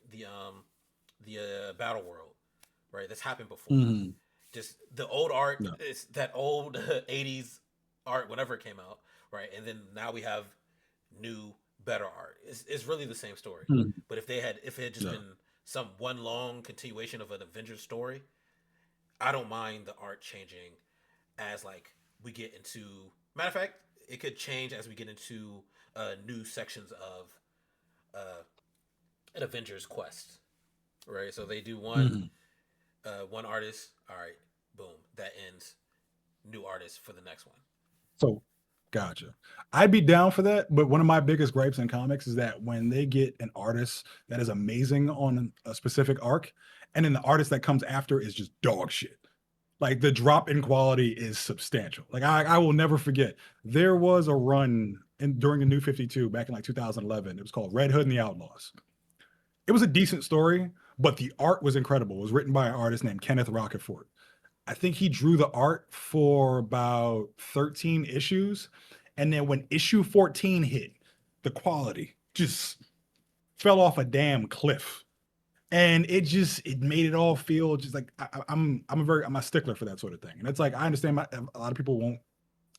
the battle world, right? That's happened before. Hmm. Just the old art, No. it's that old '80s art, whenever it came out, right? And then now we have new, better art. It's really the same story. Mhm. But if it had just No. been some one long continuation of an Avengers story, I don't mind the art changing as like we get into. Matter of fact, it could change as we get into new sections of uh, an Avengers quest, right? So they do Mhm. one artist. All right, boom, that ends. New artist for the next one. So, gotcha. I'd be down for that, but one of my biggest gripes in comics is that when they get an artist that is amazing on a specific arc, and then the artist that comes after is just dog shit. Like the drop in quality is substantial. Like I will never forget. There was a run during the New 52 back in like 2011. It was called Red Hood and the Outlaws. It was a decent story, but the art was incredible. It was written by an artist named Kenneth Rockefort. I think he drew the art for about 13 issues. And then when issue 14 hit, the quality just fell off a damn cliff. And it made it all feel just like I'm a stickler for that sort of thing. And it's like I understand a lot of people won't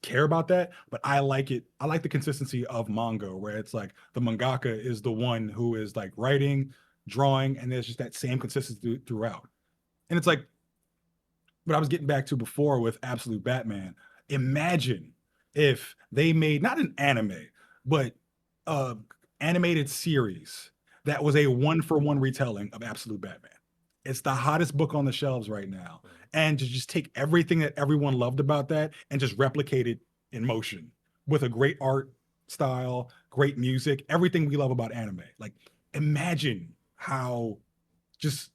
care about that, but I like it. I like the consistency of manga where it's like the mangaka is the one who is like writing, drawing, and there's just that same consistency throughout. And it's like what I was getting back to before with Absolute Batman. Imagine if they made not an anime, but a animated series that was a one for one retelling of Absolute Batman. It's the hottest book on the shelves right now. Mm. And to just take everything that everyone loved about that and just replicate it in motion with a great art style, great music, everything we love about anime. Like, imagine how just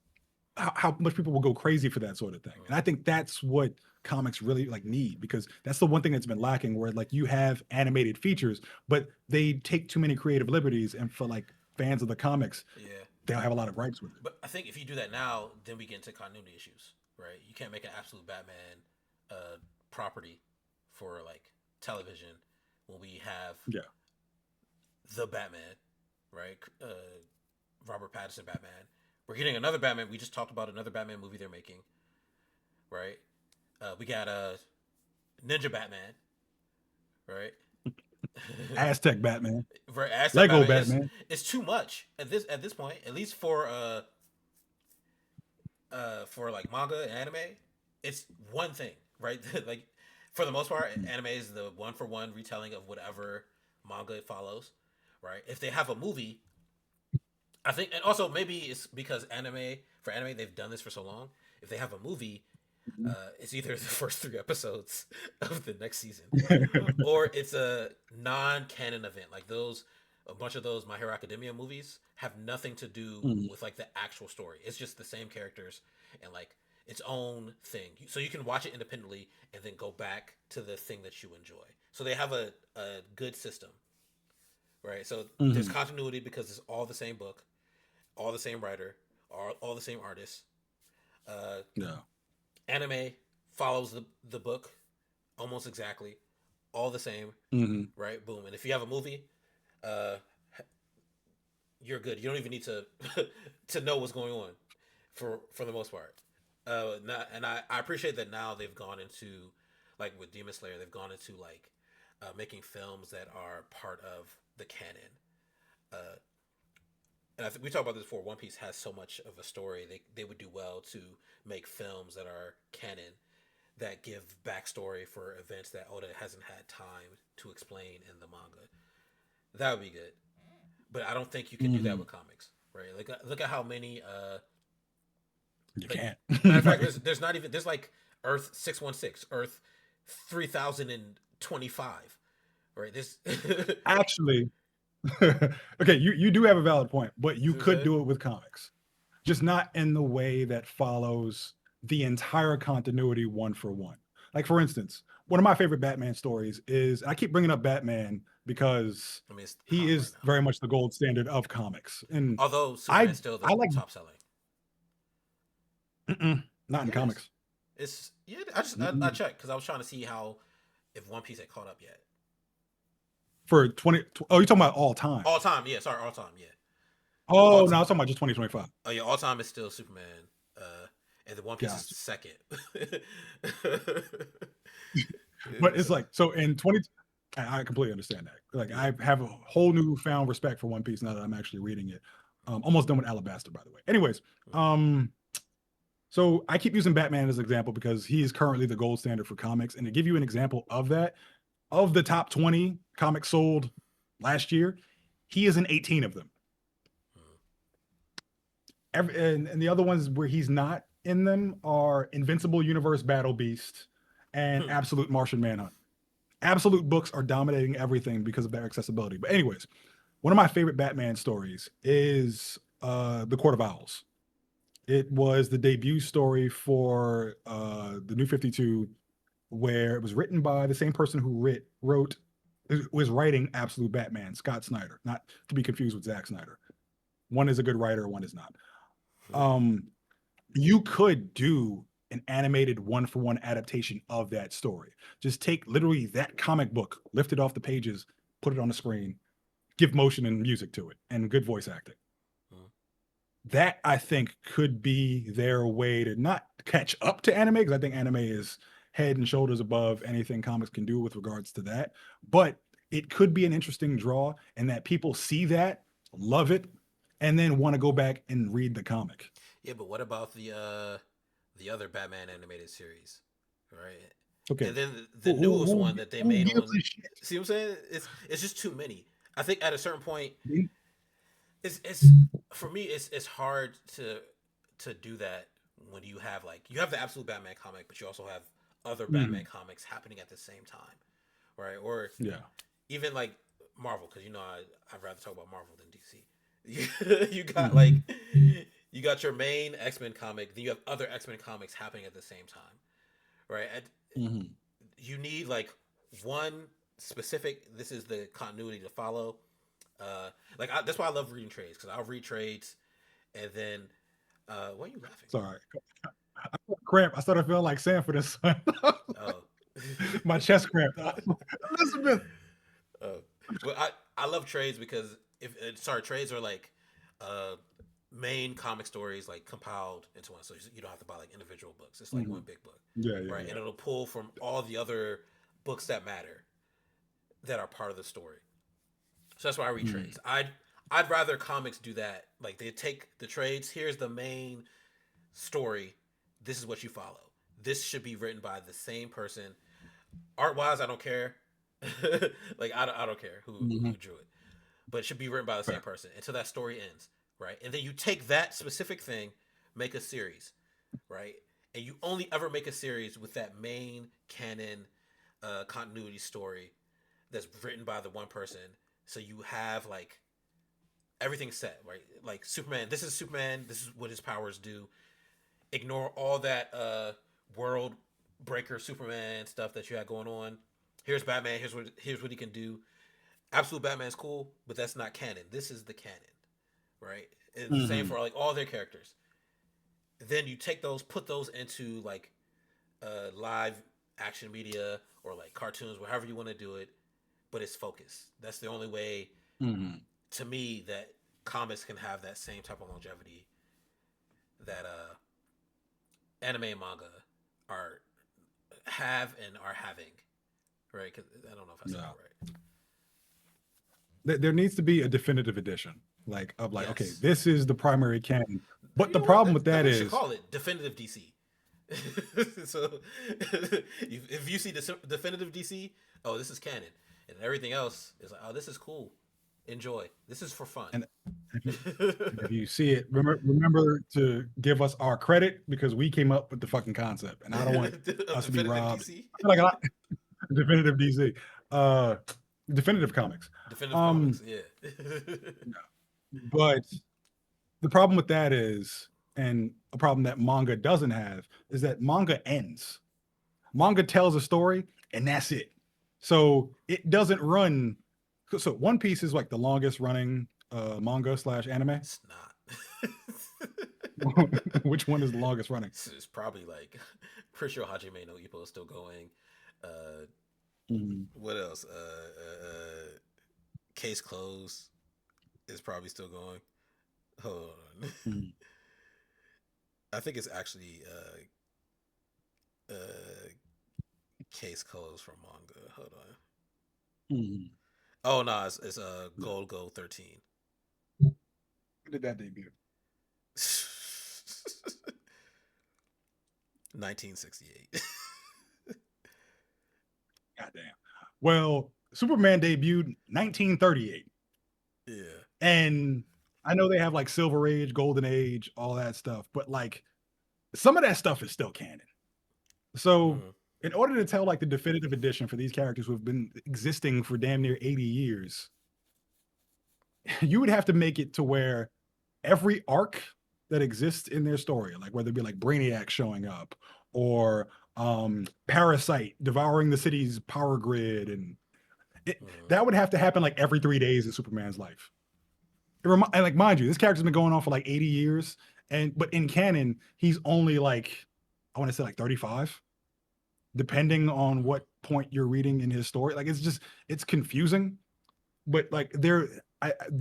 how much people will go crazy for that sort of thing. And I Mm. think that's what comics really like need because that's the one thing that's been lacking where like you have animated features, but they take too many creative liberties. And for like fans of the comics, Yeah, they'll have a lot of gripes with it. but I think if you do that now, then we get into continuity issues, right? You can't make an absolute Batman uh, property for like television when we have Yeah. the Batman, right? Robert Pattinson Batman. We're getting another Batman. We just talked about another Batman movie they're making, right? We got Ninja Batman, right? Aztec Batman, For Aztec Lego Batman, Batman. it's too much at this point. At least for like manga and anime, it's one thing, right? Like for the most part, Mhm. anime is the one for one retelling of whatever manga it follows, right? If they have a movie, I think, and also maybe it's because anime they've done this for so long. If they have a movie, it's either the first three episodes of the next season, or it's a non-canon event. Like a bunch of those My Hero Academia movies have nothing to do Mhm. with like the actual story. It's just the same characters and like its own thing. So you can watch it independently and then go back to the thing that you enjoy. So they have a good system, right? So there's Mhm. continuity because it's all the same book, all the same writer, all the same artists. Uh, Yeah. Anime follows the book almost exactly, all the same, Mhm. right? Boom. And if you have a movie, uh, you're good. You don't even need to to know what's going on for the most part. And I appreciate that now they've gone into like with Demon Slayer, they've gone into like making films that are part of the canon. Uh, and I think we talked about this before. One Piece has so much of a story. They would do well to make films that are canon that give backstory for events that Oda hasn't had time to explain in the manga. That would be good. But I don't think you can do that Mhm. with comics, right? Like look at how many You like can't. matter of fact, Like, there's not even there's like Earth 616, Earth 3025, right? This actually, Okay, you do have a valid point, but You you see what I'm could saying? do it with comics, just not in the way that follows the entire continuity one for one. Like for instance, one of my favorite Batman stories is I keep bringing up Batman because I mean, it's he hot right is now. very much the gold standard of comics, and Although I Superman's still the I like top selling. not in Yes, comics. it's yeah. I Mm-mm. checked because I was trying to see how if One Piece had caught up yet. For 20, oh, you're talking about all time. All time, yeah. Sorry, all time, yeah. All Oh no, time. I was talking about just 2025. Oh yeah, all time is still Superman. And the One Piece is Gotcha. second. But it's So, like so in 20, I completely understand that. Like yeah. I have a whole newfound respect for One Piece now that I'm actually reading it. Almost done with Alabasta, by the way. Anyways, so I keep using Batman as an example because he is currently the gold standard for comics. And to give you an example of that, of the top 20 comics sold last year, he is in 18 of them. And the other ones where he's not in them are Invincible Universe Battle Beast and Absolute Martian Manhunt. Absolute books are dominating everything because of their accessibility. But anyways, one of my favorite Batman stories is The Court of Owls. It was the debut story for the New 52, where it was written by the same person who wrote was writing Absolute Batman, Scott Snyder, not to be confused with Zack Snyder. One is a good writer, one is not. Um, you could do an animated one for one adaptation of that story. Just take literally that comic book, lift it off the pages, put it on the screen, give motion and music to it, and good voice acting. That I think could be their way to not catch up to anime, because I think anime is head and shoulders above anything comics can do with regards to that. But it could be an interesting draw, and that people see that, love it, and then want to go back and read the comic. Yeah, but what about the other Batman animated series, right? Okay, And then the newest who, one that they who made gives on. a shit? See what I'm saying? It's just too many. I think at a certain point, They- it's for me. It's hard to do that when you have like you have the absolute Batman comic, but you also have other Batman Mhm. comics happening at the same time, right? Or Yeah. even like Marvel, because you know I'd rather talk about Marvel than DC. You got like Mhm. you got your main X Men comic, then you have other X Men comics happening at the same time, right? And Mhm. you need like one specific. This is the continuity to follow. That's why I love reading trades because I'll read trades, and then why are you laughing? Sorry. I felt cramp. I started feeling like Sanford and Son. Oh, My chest cramped. Elizabeth. oh, well, I love trades because if sorry trades are like uh main comic stories like compiled into one, so you don't have to buy like individual books. It's like one Mhm. big book, Yeah, yeah, right? And yeah. it'll pull from all the other books that matter that are part of the story. So that's why I read Mhm. trades. I'd rather comics do that. Like they take the trades. Here's the main story. This is what you follow. This should be written by the same person. Art wise, I don't care. Like I don't care who Mhm. drew it, but it should be written by the same Fair. person until that story ends, right? And then you take that specific thing, make a series, right? And you only ever make a series with that main canon continuity story that's written by the one person. So you have like everything set, right? Like Superman, this is Superman, this is what his powers do. Ignore all that world breaker Superman stuff that you had going on. Here's Batman, here's what he can do. Absolute Batman's cool, but that's not canon. This is the canon, right? It's the same Mhm. for like all their characters. Then you take those, put those into like live action media or like cartoons, however you want to do it, but it's focused. That's the only way Mhm. to me that comics can have that same type of longevity that anime and manga are have and are having, right? Cause I don't know if I said Yeah. that right. There needs to be a definitive edition, like of like, okay, Yes. this is the primary canon. But You the know what? problem with That's that what you should is, call it. Definitive DC. So if you see the definitive DC, oh, this is canon, and everything else is like, oh, this is cool. Enjoy. This is for fun. and if you, if you see it, remember to give us our credit because we came up with the fucking concept, and I don't want Of us to be definitive robbed. DC. I feel like definitive DC. Uh, Definitive Comics. Definitive Um, Comics, yeah. but the problem with that is, and a problem that manga doesn't have, is that manga ends. Manga tells a story, and that's it. So it doesn't run. So One Piece is like the longest running manga slash anime. It's not. Which one is the longest running? It's probably like, pretty sure Hajime no Ippo is still going. Uh, Mm-hmm. what else? Case Closed is probably still going. Hold on. Mm-hmm. I think it's actually Case Closed from manga. Hold on. Mm-hmm. Oh no, it's Gold 13. When did that debut? 1968. Goddamn. Well, Superman debuted 1938. Yeah. And I know they have like Silver Age, Golden Age, all that stuff, but like some of that stuff is still canon. So, Mm-hmm. in order to tell like the definitive edition for these characters who have been existing for damn near 80 years, you would have to make it to where every arc that exists in their story, like whether it be like Brainiac showing up or Parasite devouring the city's power grid, and Mm-hmm. that would have to happen like every 3 days in Superman's life. And like mind you, this character's been going on for like 80 years, and but in canon, he's only like I want to say like 35, depending on Mm-hmm. what point you're reading in his story. Like it's confusing, but like the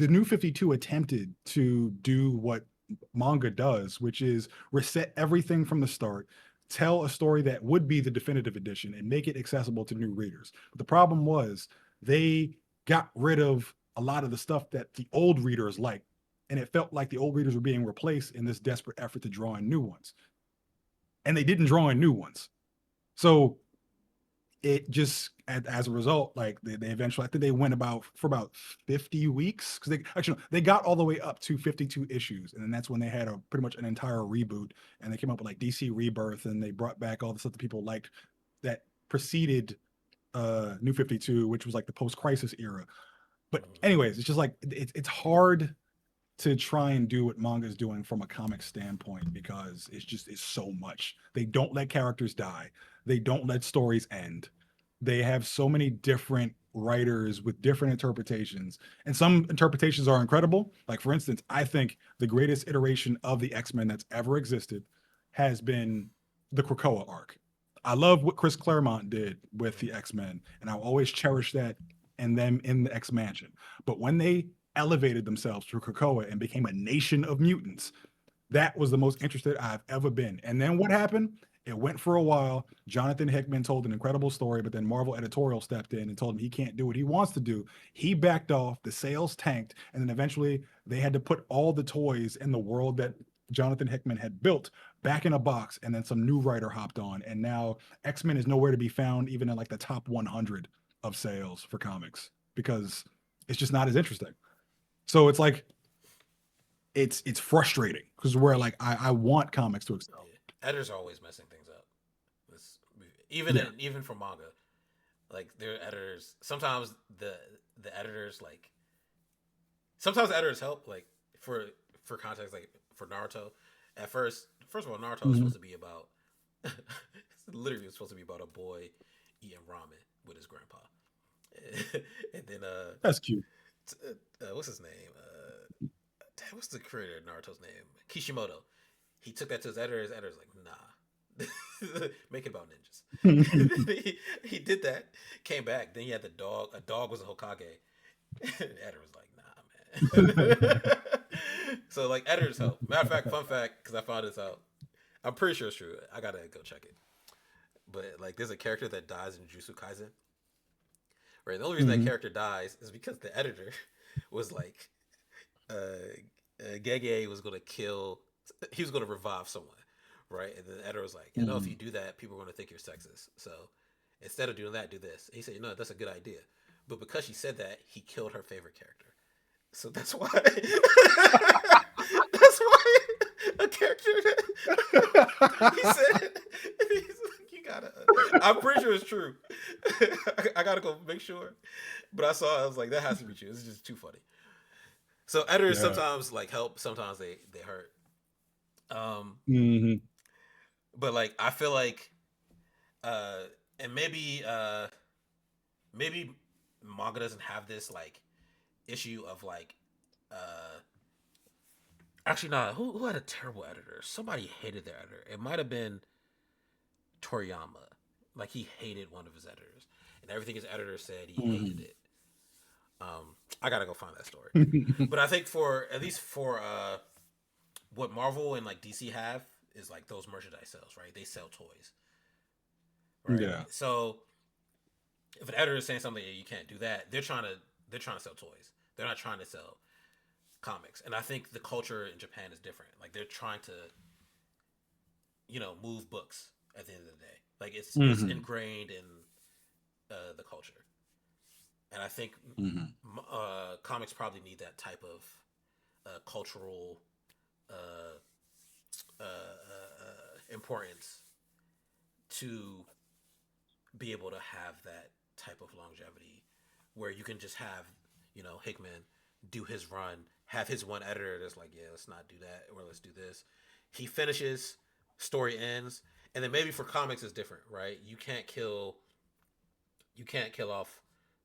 New 52 attempted to do what manga does, which is reset everything from the start, tell a story that would be the definitive edition and make it accessible to new readers. But the problem was they got rid of a lot of the stuff that the old readers liked, and it felt like the old readers were being replaced in this desperate effort to draw in new ones. And they didn't draw in new ones. So it just as a result, like they eventually, I think they went about for about 50 weeks because they actually no, they got all the way up to 52 issues, and then that's when they had a pretty much an entire reboot, and they came up with like DC Rebirth, and they brought back all the stuff that people liked that preceded New 52, which was like the post-crisis era. But anyways, it's just like it's hard to try and do what manga is doing from a comic standpoint because it's so much. They don't let characters die. They don't let stories end. They have so many different writers with different interpretations, and some interpretations are incredible. Like for instance, I think the greatest iteration of the X-Men that's ever existed has been the Krakoa arc. I love what Chris Claremont did with the X-Men, and I'll always cherish that and them in the X Mansion. But when they elevated themselves through Krakoa and became a nation of mutants, that was the most interested I've ever been. And then what happened? It went for a while. Jonathan Hickman told an incredible story, but then Marvel editorial stepped in and told him he can't do what he wants to do. He backed off, the sales tanked, and then eventually they had to put all the toys in the world that Jonathan Hickman had built back in a box, and then some new writer hopped on, and now X-Men is nowhere to be found even in like the top 100 of sales for comics because it's just not as interesting. So it's like it's frustrating because where like I want comics to excel. Yeah. Editors are always messing things up. It's, Yeah. even for manga, like their editors. Sometimes the editors like sometimes the editors help. Like for context, like for Naruto, at first of all, Naruto was Mm-hmm. supposed to be about literally it was supposed to be about a boy eating ramen with his grandpa, and then That's cute. what's his name? What's the creator of Naruto's name? Kishimoto. He took that to his editor. His editor's like, nah, make it about ninjas. he did that. Came back. Then he had the dog. A dog was a Hokage. The editor was like, nah, man. So like editors help. Matter of fact, fun fact, because I found this out. I'm pretty sure it's true. I gotta go check it. But like, there's a character that dies in Jujutsu Kaisen. Right. The only reason that Mm-hmm. character dies is because the editor was like, Gege was gonna kill. He was gonna revive someone, right? And then the editor was like, you know, if Mm-hmm. you do that, people are gonna think you're sexist. So instead of doing that, do this. And he said, you know, that's a good idea. But because she said that, he killed her favorite character. So that's why. That's why a character. He said, he's like, you I'm pretty sure it's true. I gotta go make sure. But I saw it, I was like, that has to be true. This is just too funny. So editors Yeah. sometimes like help, sometimes they hurt. Um, Hmm. but like I feel like uh and maybe manga doesn't have this like issue of like uh actually no, who had a terrible editor? Somebody hated their editor. It might have been Toriyama. Like he hated one of his editors. And everything his editor said, he hated Hmm. it. I gotta go find that story. But I think for at least for what Marvel and like DC have is like those merchandise sales, right? They sell toys, right? Yeah. So if an editor is saying something you can't do that, they're trying to sell toys. They're not trying to sell comics. And I think the culture in Japan is different. Like they're trying to, move books at the end of the day. Like it's Hmm. ingrained in the culture. And I think Hmm. comics probably need that type of cultural uh, importance to be able to have that type of longevity where you can just have, Hickman do his run, have his one editor that's like, yeah, let's not do that, or let's do this. He finishes, story ends, and then maybe for comics it's different, right? You can't kill off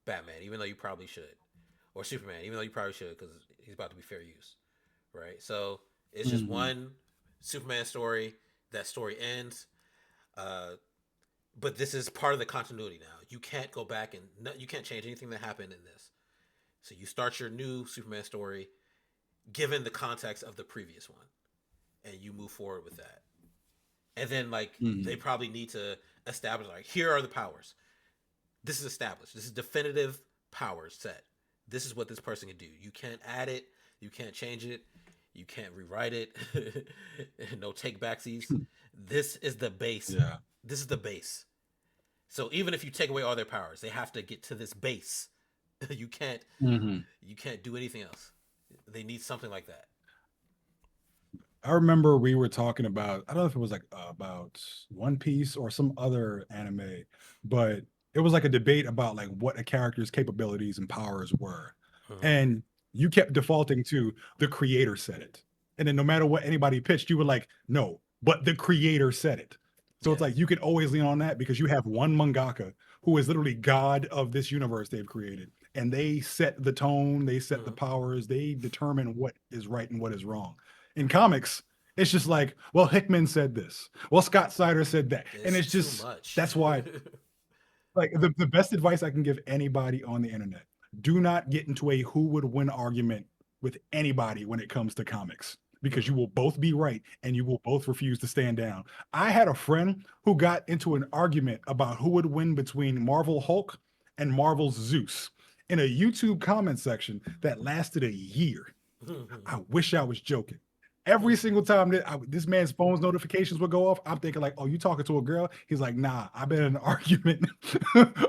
Batman, even though you probably should, or Superman, even though you probably should, because he's about to be fair use, right? So it's just Hmm. one Superman story. That story ends. Uh, but this is part of the continuity now. You can't go back and you can't change anything that happened in this. So you start your new Superman story given the context of the previous one, and you move forward with that. And then like they Hmm. probably need to establish like here are the powers. This is established. This is definitive powers set. This is what this person can do. You can't add it. You can't change it. You can't rewrite it. No take backsies. This is the base. Yeah. This is the base. So even if you take away all their powers, they have to get to this base. you can't Hmm. you can't do anything else. They need something like that. I remember we were talking about, I don't know if it was like about One Piece or some other anime, but it was like a debate about like what a character's capabilities and powers were. Mm-hmm. And you kept defaulting to the creator said it. And then no matter what anybody pitched, you were like, no, but the creator said it. So it's Yeah. like you can always lean on that because you have one mangaka who is literally God of this universe they've created. And they set the tone, they set the Mm-hmm. powers, they determine what is right and what is wrong. In comics, it's just like, well, Hickman said this. Well, Scott Snyder said that. And It's it's too just, much. that's why, like, the best advice I can give anybody on the internet, do not get into a who would win argument with anybody when it comes to comics because you Mm-hmm. will both be right and you will both refuse to stand down. I had a friend who got into an argument about who would win between Marvel Hulk and Marvel's Zeus in a YouTube comment section that lasted a year. I wish I was joking. Every single time that this man's phone's notifications would go off, I'm thinking like, "Oh, you talking to a girl?" He's like, "Nah, I've been in an argument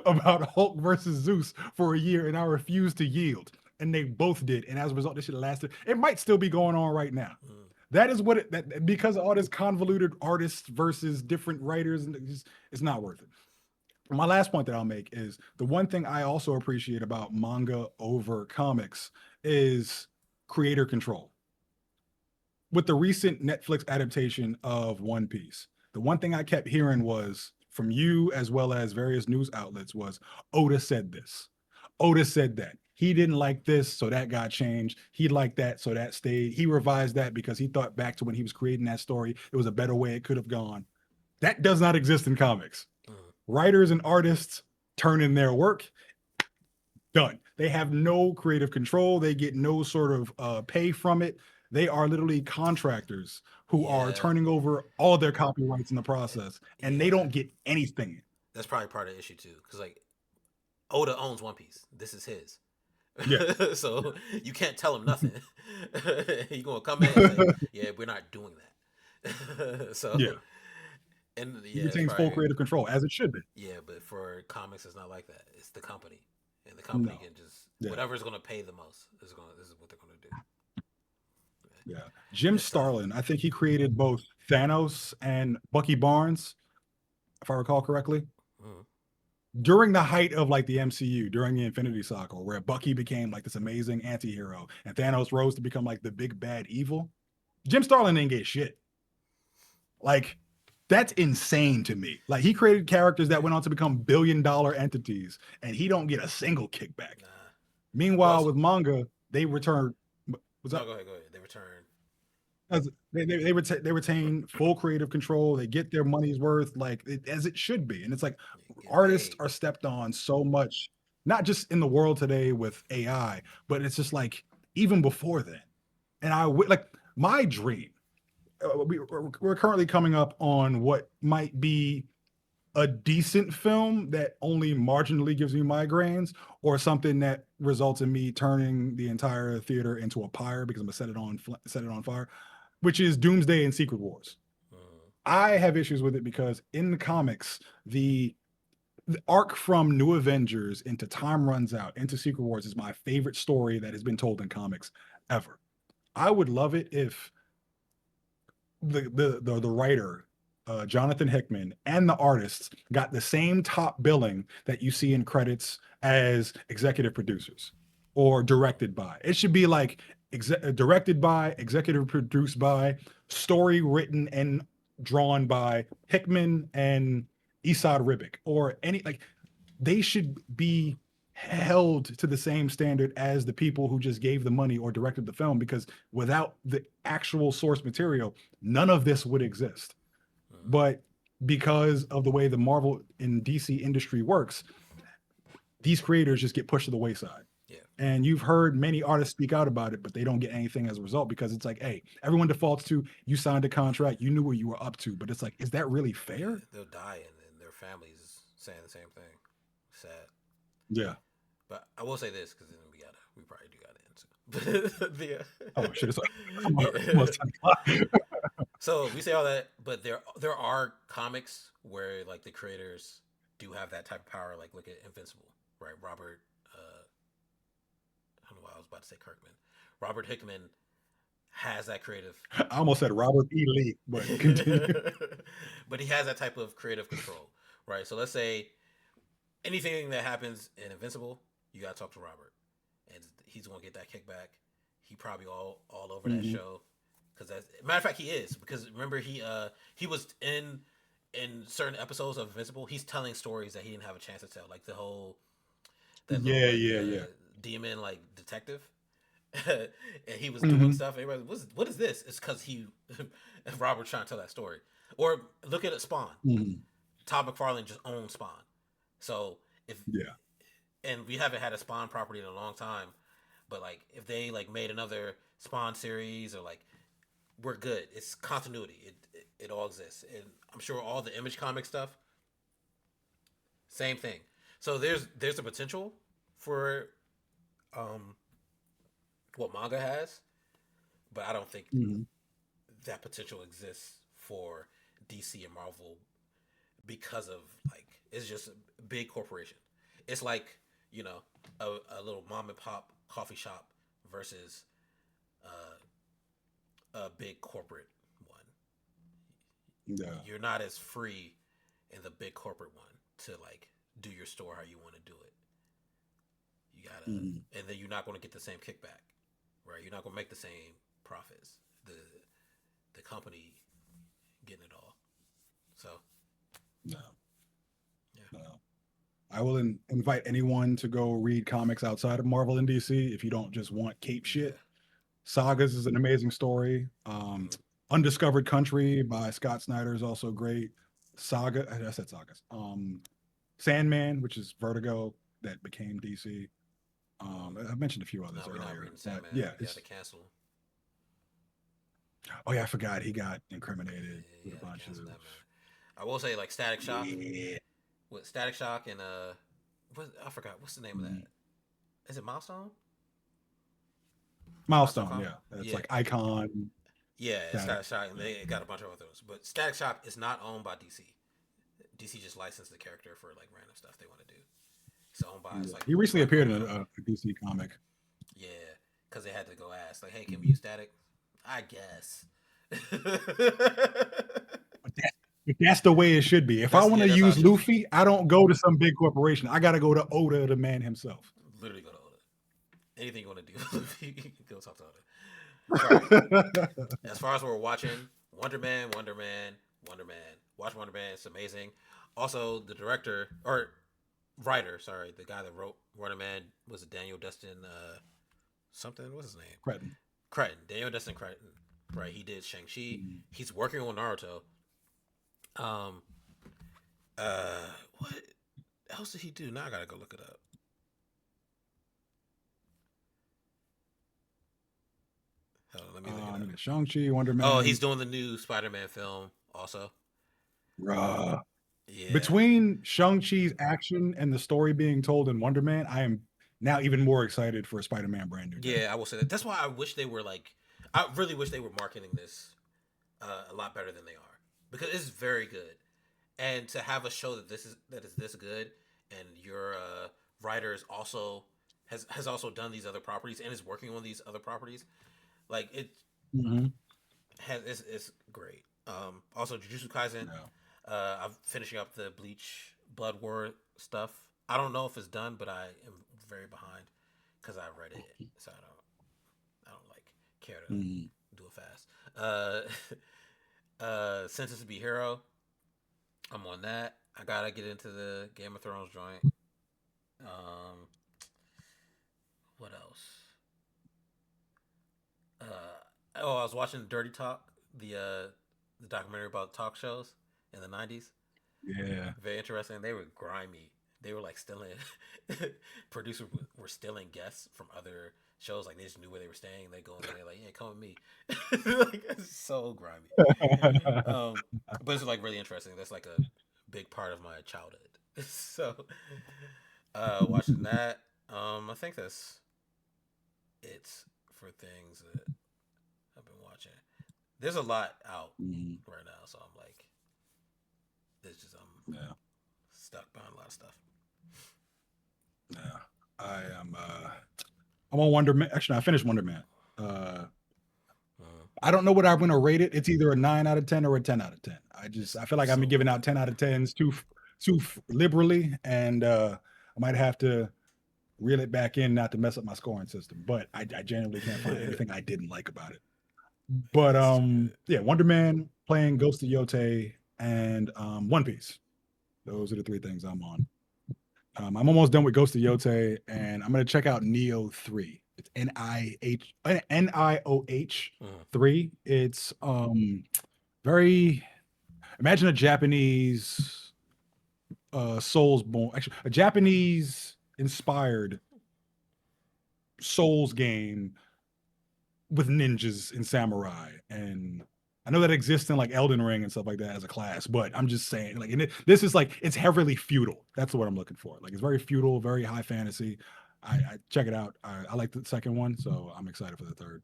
about Hulk versus Zeus for a year, and I refused to yield." And they both did, and as a result, this shit lasted. It might still be going on right now. Mm-hmm. That is what that because of all this convoluted artists versus different writers, and it's not worth it. My last point that I'll make is the one thing I also appreciate about manga over comics is creator control with the recent Netflix adaptation of One Piece, the one thing I kept hearing was from you as well as various news outlets was Oda said this. Oda said that. He didn't like this, so that got changed. He liked that, so that stayed. He revised that because he thought back to when he was creating that story, it was a better way it could have gone. That does not exist in comics. Mm-hmm. Writers and artists turn in their work, done. They have no creative control. They get no sort of pay from it. They are literally contractors who are Yeah. turning over all their copyrights in the process, and they Yeah. don't get anything. That's probably part of the issue too, because like Oda owns One Piece. This is his. Yeah. So you can't tell him nothing. You're gonna come in and say, "Yeah, we're not doing that." Yeah. So, and He yeah, it's retains full probably creative control, as it should be. yeah. But for comics, it's not like that. It's the company, and the company No. can just Yeah. whatever's gonna pay the most is gonna. This is what they're gonna do. Yeah. Jim It's tough. Starlin, I think he created both Thanos and Bucky Barnes. if I recall correctly. Mm. During the height of like the MCU, during the Infinity Cycle, where Bucky became like this amazing anti-hero and Thanos rose to become like the big bad evil, Jim Starlin didn't get shit. Like, that's insane to me. Like, he created characters that went on to become billion-dollar entities, and he don't get a single kickback. Nah. Meanwhile, Well, with manga, they return. What's no, up? go ahead. Go ahead. They return. They retain full creative control. They get their money's worth, like as it should be. And it's like Get artists paid. are stepped on so much, not just in the world today with AI, but it's just like even before then. And like my dream. We're currently coming up on what might be a decent film that only marginally gives me migraines, or something that results in me turning the entire theater into a pyre because I'm gonna set it on fire, which is Doomsday and Secret Wars. Mm. I have issues with it because in the comics, the arc from New Avengers into Time Runs Out into Secret Wars is my favorite story that has been told in comics ever. I would love it if the writer, Jonathan Hickman, and the artists got the same top billing that you see in credits as executive producers or directed by. It should be like directed by, executive produced by, story written and drawn by Hickman and Esad Ribic, or any like they should be held to the same standard as the people who just gave the money or directed the film, because without the actual source material, none of this would exist. Mm. But because of the way the Marvel and DC industry works, these creators just get pushed to the wayside. Yeah. And you've heard many artists speak out about it, but they don't get anything as a result, because it's like, hey, everyone defaults to you signed a contract, you knew what you were up to. But it's like, is that really Yeah. fair? They'll die, and their families saying the same thing. Sad. Yeah. But I will say this, because then we probably do gotta end soon. Oh shit! It's Yeah. almost 10 o'clock. So we say all that, but there are comics where like the creators do have that type of power. Like look at Invincible, right? Robert, I don't know why I was about to say Kirkman. Robert Hickman has that creative, I almost said Robert E. Lee, but continue. but he has that type of creative control, right? So let's say anything that happens in Invincible, you gotta talk to Robert, and he's gonna get that kickback. He probably all over that Mhm. show, because that's matter of fact he is, because remember he was in certain episodes of Invincible. He's telling stories that he didn't have a chance to tell, like the whole that little Yeah, like yeah, yeah. demon like detective. And he was doing Mhm. stuff. Everybody, what is this? It's because he Robert trying to tell that story. Or look at Spawn. Mhm. Todd McFarlane just owned Spawn. So if Yeah. and we haven't had a Spawn property in a long time, but like if they like made another Spawn series, or like we're good. It's continuity. It all exists, and I'm sure all the Image comic stuff, same thing. So there's a potential for um what manga has, but I don't think Mhm. that potential exists for DC and Marvel, because of like it's just a big corporation. It's like a little mom and pop coffee shop versus a big corporate one. Yeah. You're not as free in the big corporate one to like do your store how you want to do it. You gotta, Mhm. and then you're not going to get the same kickback, right? You're not going to make the same profits. The company getting it all. So No. yeah, No. I will invite anyone to go read comics outside of Marvel and DC if you don't just want cape yeah. shit. Sagas is an amazing story. Mm-hmm. Undiscovered Country by Scott Snyder is also great. I said Sagas. Sandman, which is Vertigo that became DC. I mentioned a few others No, we're not earlier, reading but Sandman. yeah, He had to it's. cancel. Oh yeah, I forgot he got Yeah, incriminated he with a had to bunch of. cancel that man. I will say like Static Shock Yeah. with Static Shock and what I forgot what's the name of that? Mhm. Is it Milestone? Milestone Milestone, Comic? yeah, it's Yeah, like Icon, yeah. It's Static. Static Shock, and Yeah. they got a bunch of others. But Static Shock is not owned by DC. DC just licensed the character for like random stuff they want to do. It's owned by it's Yeah. like He recently black appeared owned in company. a DC comic. Yeah, because they had to go ask like, hey, can we Mhm. use Static? I guess. That's the way it should be. If I want to That's how it use should be. Luffy, I don't go to some big corporation. I got to go to Oda, the man himself. Literally go to Oda. Anything you want to do, go talk to Oda. All right. As far as what we're watching, Wonder Man, Wonder Man, Wonder Man. Watch Wonder Man. It's amazing. Also, the director or writer, sorry, the guy that wrote Wonder Man was Daniel Destin something. What's his name? Cretin. Crichton. Daniel Destin Crichton. Right. He did Shang-Chi. He's working on Naruto. Um. What else did he do? Now I gotta go look it up. Let me look it up. Shang-Chi, Wonder Man. Oh, he's doing the new Spider-Man film also. Bruh. Yeah. Between Shang-Chi's action and the story being told in Wonder Man, I am now even more excited for a Spider-Man brand new. Yeah, I will say that. That's why I wish they were like. I really wish they were marketing this a lot better than they are, because it's very good. And to have a show that is this good, and your writer is also has also done these other properties and is working on these other properties, like it has it's great. Also, Jujutsu Kaisen. I'm finishing up the Bleach Blood War stuff. I don't know if it's done, but I am very behind because I read it, so I don't like care to do it fast. Census to Be Hero. I'm on that. I gotta get into the Game of Thrones joint. What else? I was watching Dirty Talk, the documentary about talk shows in the '90s. Yeah, very interesting. They were grimy. They were like stealing. Producers were stealing guests from other shows. Like they just knew where they were staying. They go in there like, yeah, come with me. Like it's so grimy. But it's like really interesting. That's like a big part of my childhood. So watching that. I think that's it for things that I've been watching. There's a lot out right now, so I'm like, there's just stuck behind a lot of stuff. Yeah, I am. I'm on Wonder Man. Actually, I finished Wonder Man. I don't know what I'm gonna rate it. It's either a 9 out of 10 or a 10 out of 10. I feel like I've been giving out 10 out of 10s too liberally, and I might have to reel it back in not to mess up my scoring system. But I genuinely can't find anything I didn't like about it. But yeah, Wonder Man, playing Ghost of Yote, and One Piece. Those are the three things I'm on. I'm almost done with Ghost of Yote, and I'm gonna check out Neo 3. It's NIOH 3. It's very, imagine a Japanese Soulsborne, actually a Japanese inspired Souls game with ninjas and samurai. And I know that exists in like Elden Ring and stuff like that as a class, but I'm just saying, like, this is like, it's heavily feudal. That's what I'm looking for. Like, it's very feudal, very high fantasy. I check it out. I like the second one, so I'm excited for the third.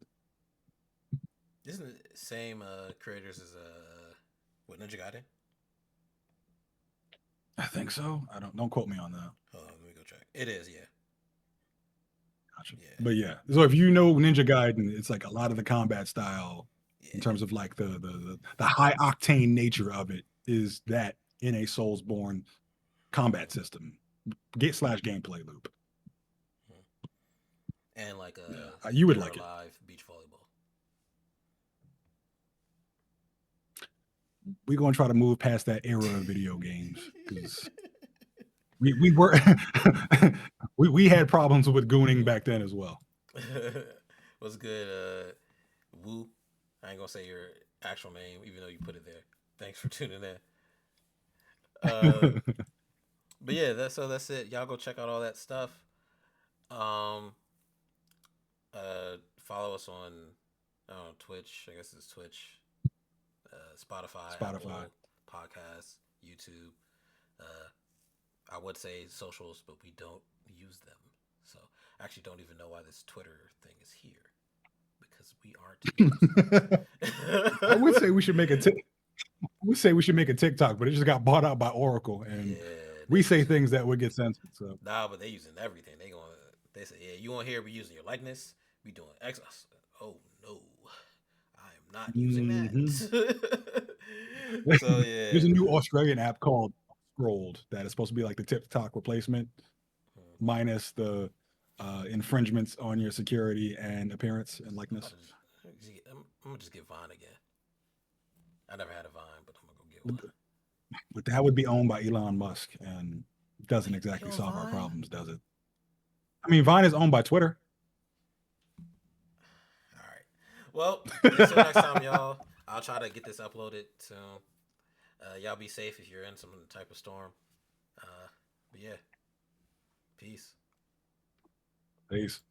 Isn't it the same creators as what, Ninja Gaiden? I think so. Don't quote me on that. Oh, let me go check. It is, yeah. Gotcha. Yeah. But yeah, so if you know Ninja Gaiden, it's like a lot of the combat style in terms of like the high octane nature of it is that in a Soulsborne combat system slash gameplay loop. And like you would like live beach volleyball. We're gonna try to move past that era of video games because we were we had problems with gooning back then as well. What's good, Woo? I ain't gonna say your actual name, even though you put it there. Thanks for tuning in. But yeah, that's it. Y'all go check out all that stuff. Follow us on Twitch. I guess it's Twitch, Spotify, Apple Podcasts, YouTube. I would say socials, but we don't use them. So I actually don't even know why this Twitter thing is here because we aren't. I would say we should make a TikTok, but it just got bought out by Oracle, and we say things that would get censored. So nah, but they using everything. They say, yeah, you want here? We using your likeness. We doing X. Oh no, I am not using that. So yeah. There's a new Australian app called Scrolled that is supposed to be like the TikTok replacement, Hmm. minus the infringements on your security and appearance and I'm about likeness. to I'm gonna just get Vine again. I never had a Vine, but I'm gonna go get But, one. but that would be owned by Elon Musk and doesn't He exactly on solve our Vine? problems, does it? I mean, Vine is owned by Twitter. All right. Well, until next time, y'all. I'll try to get this uploaded soon. Y'all be safe if you're in some type of storm. But yeah, peace. Peace.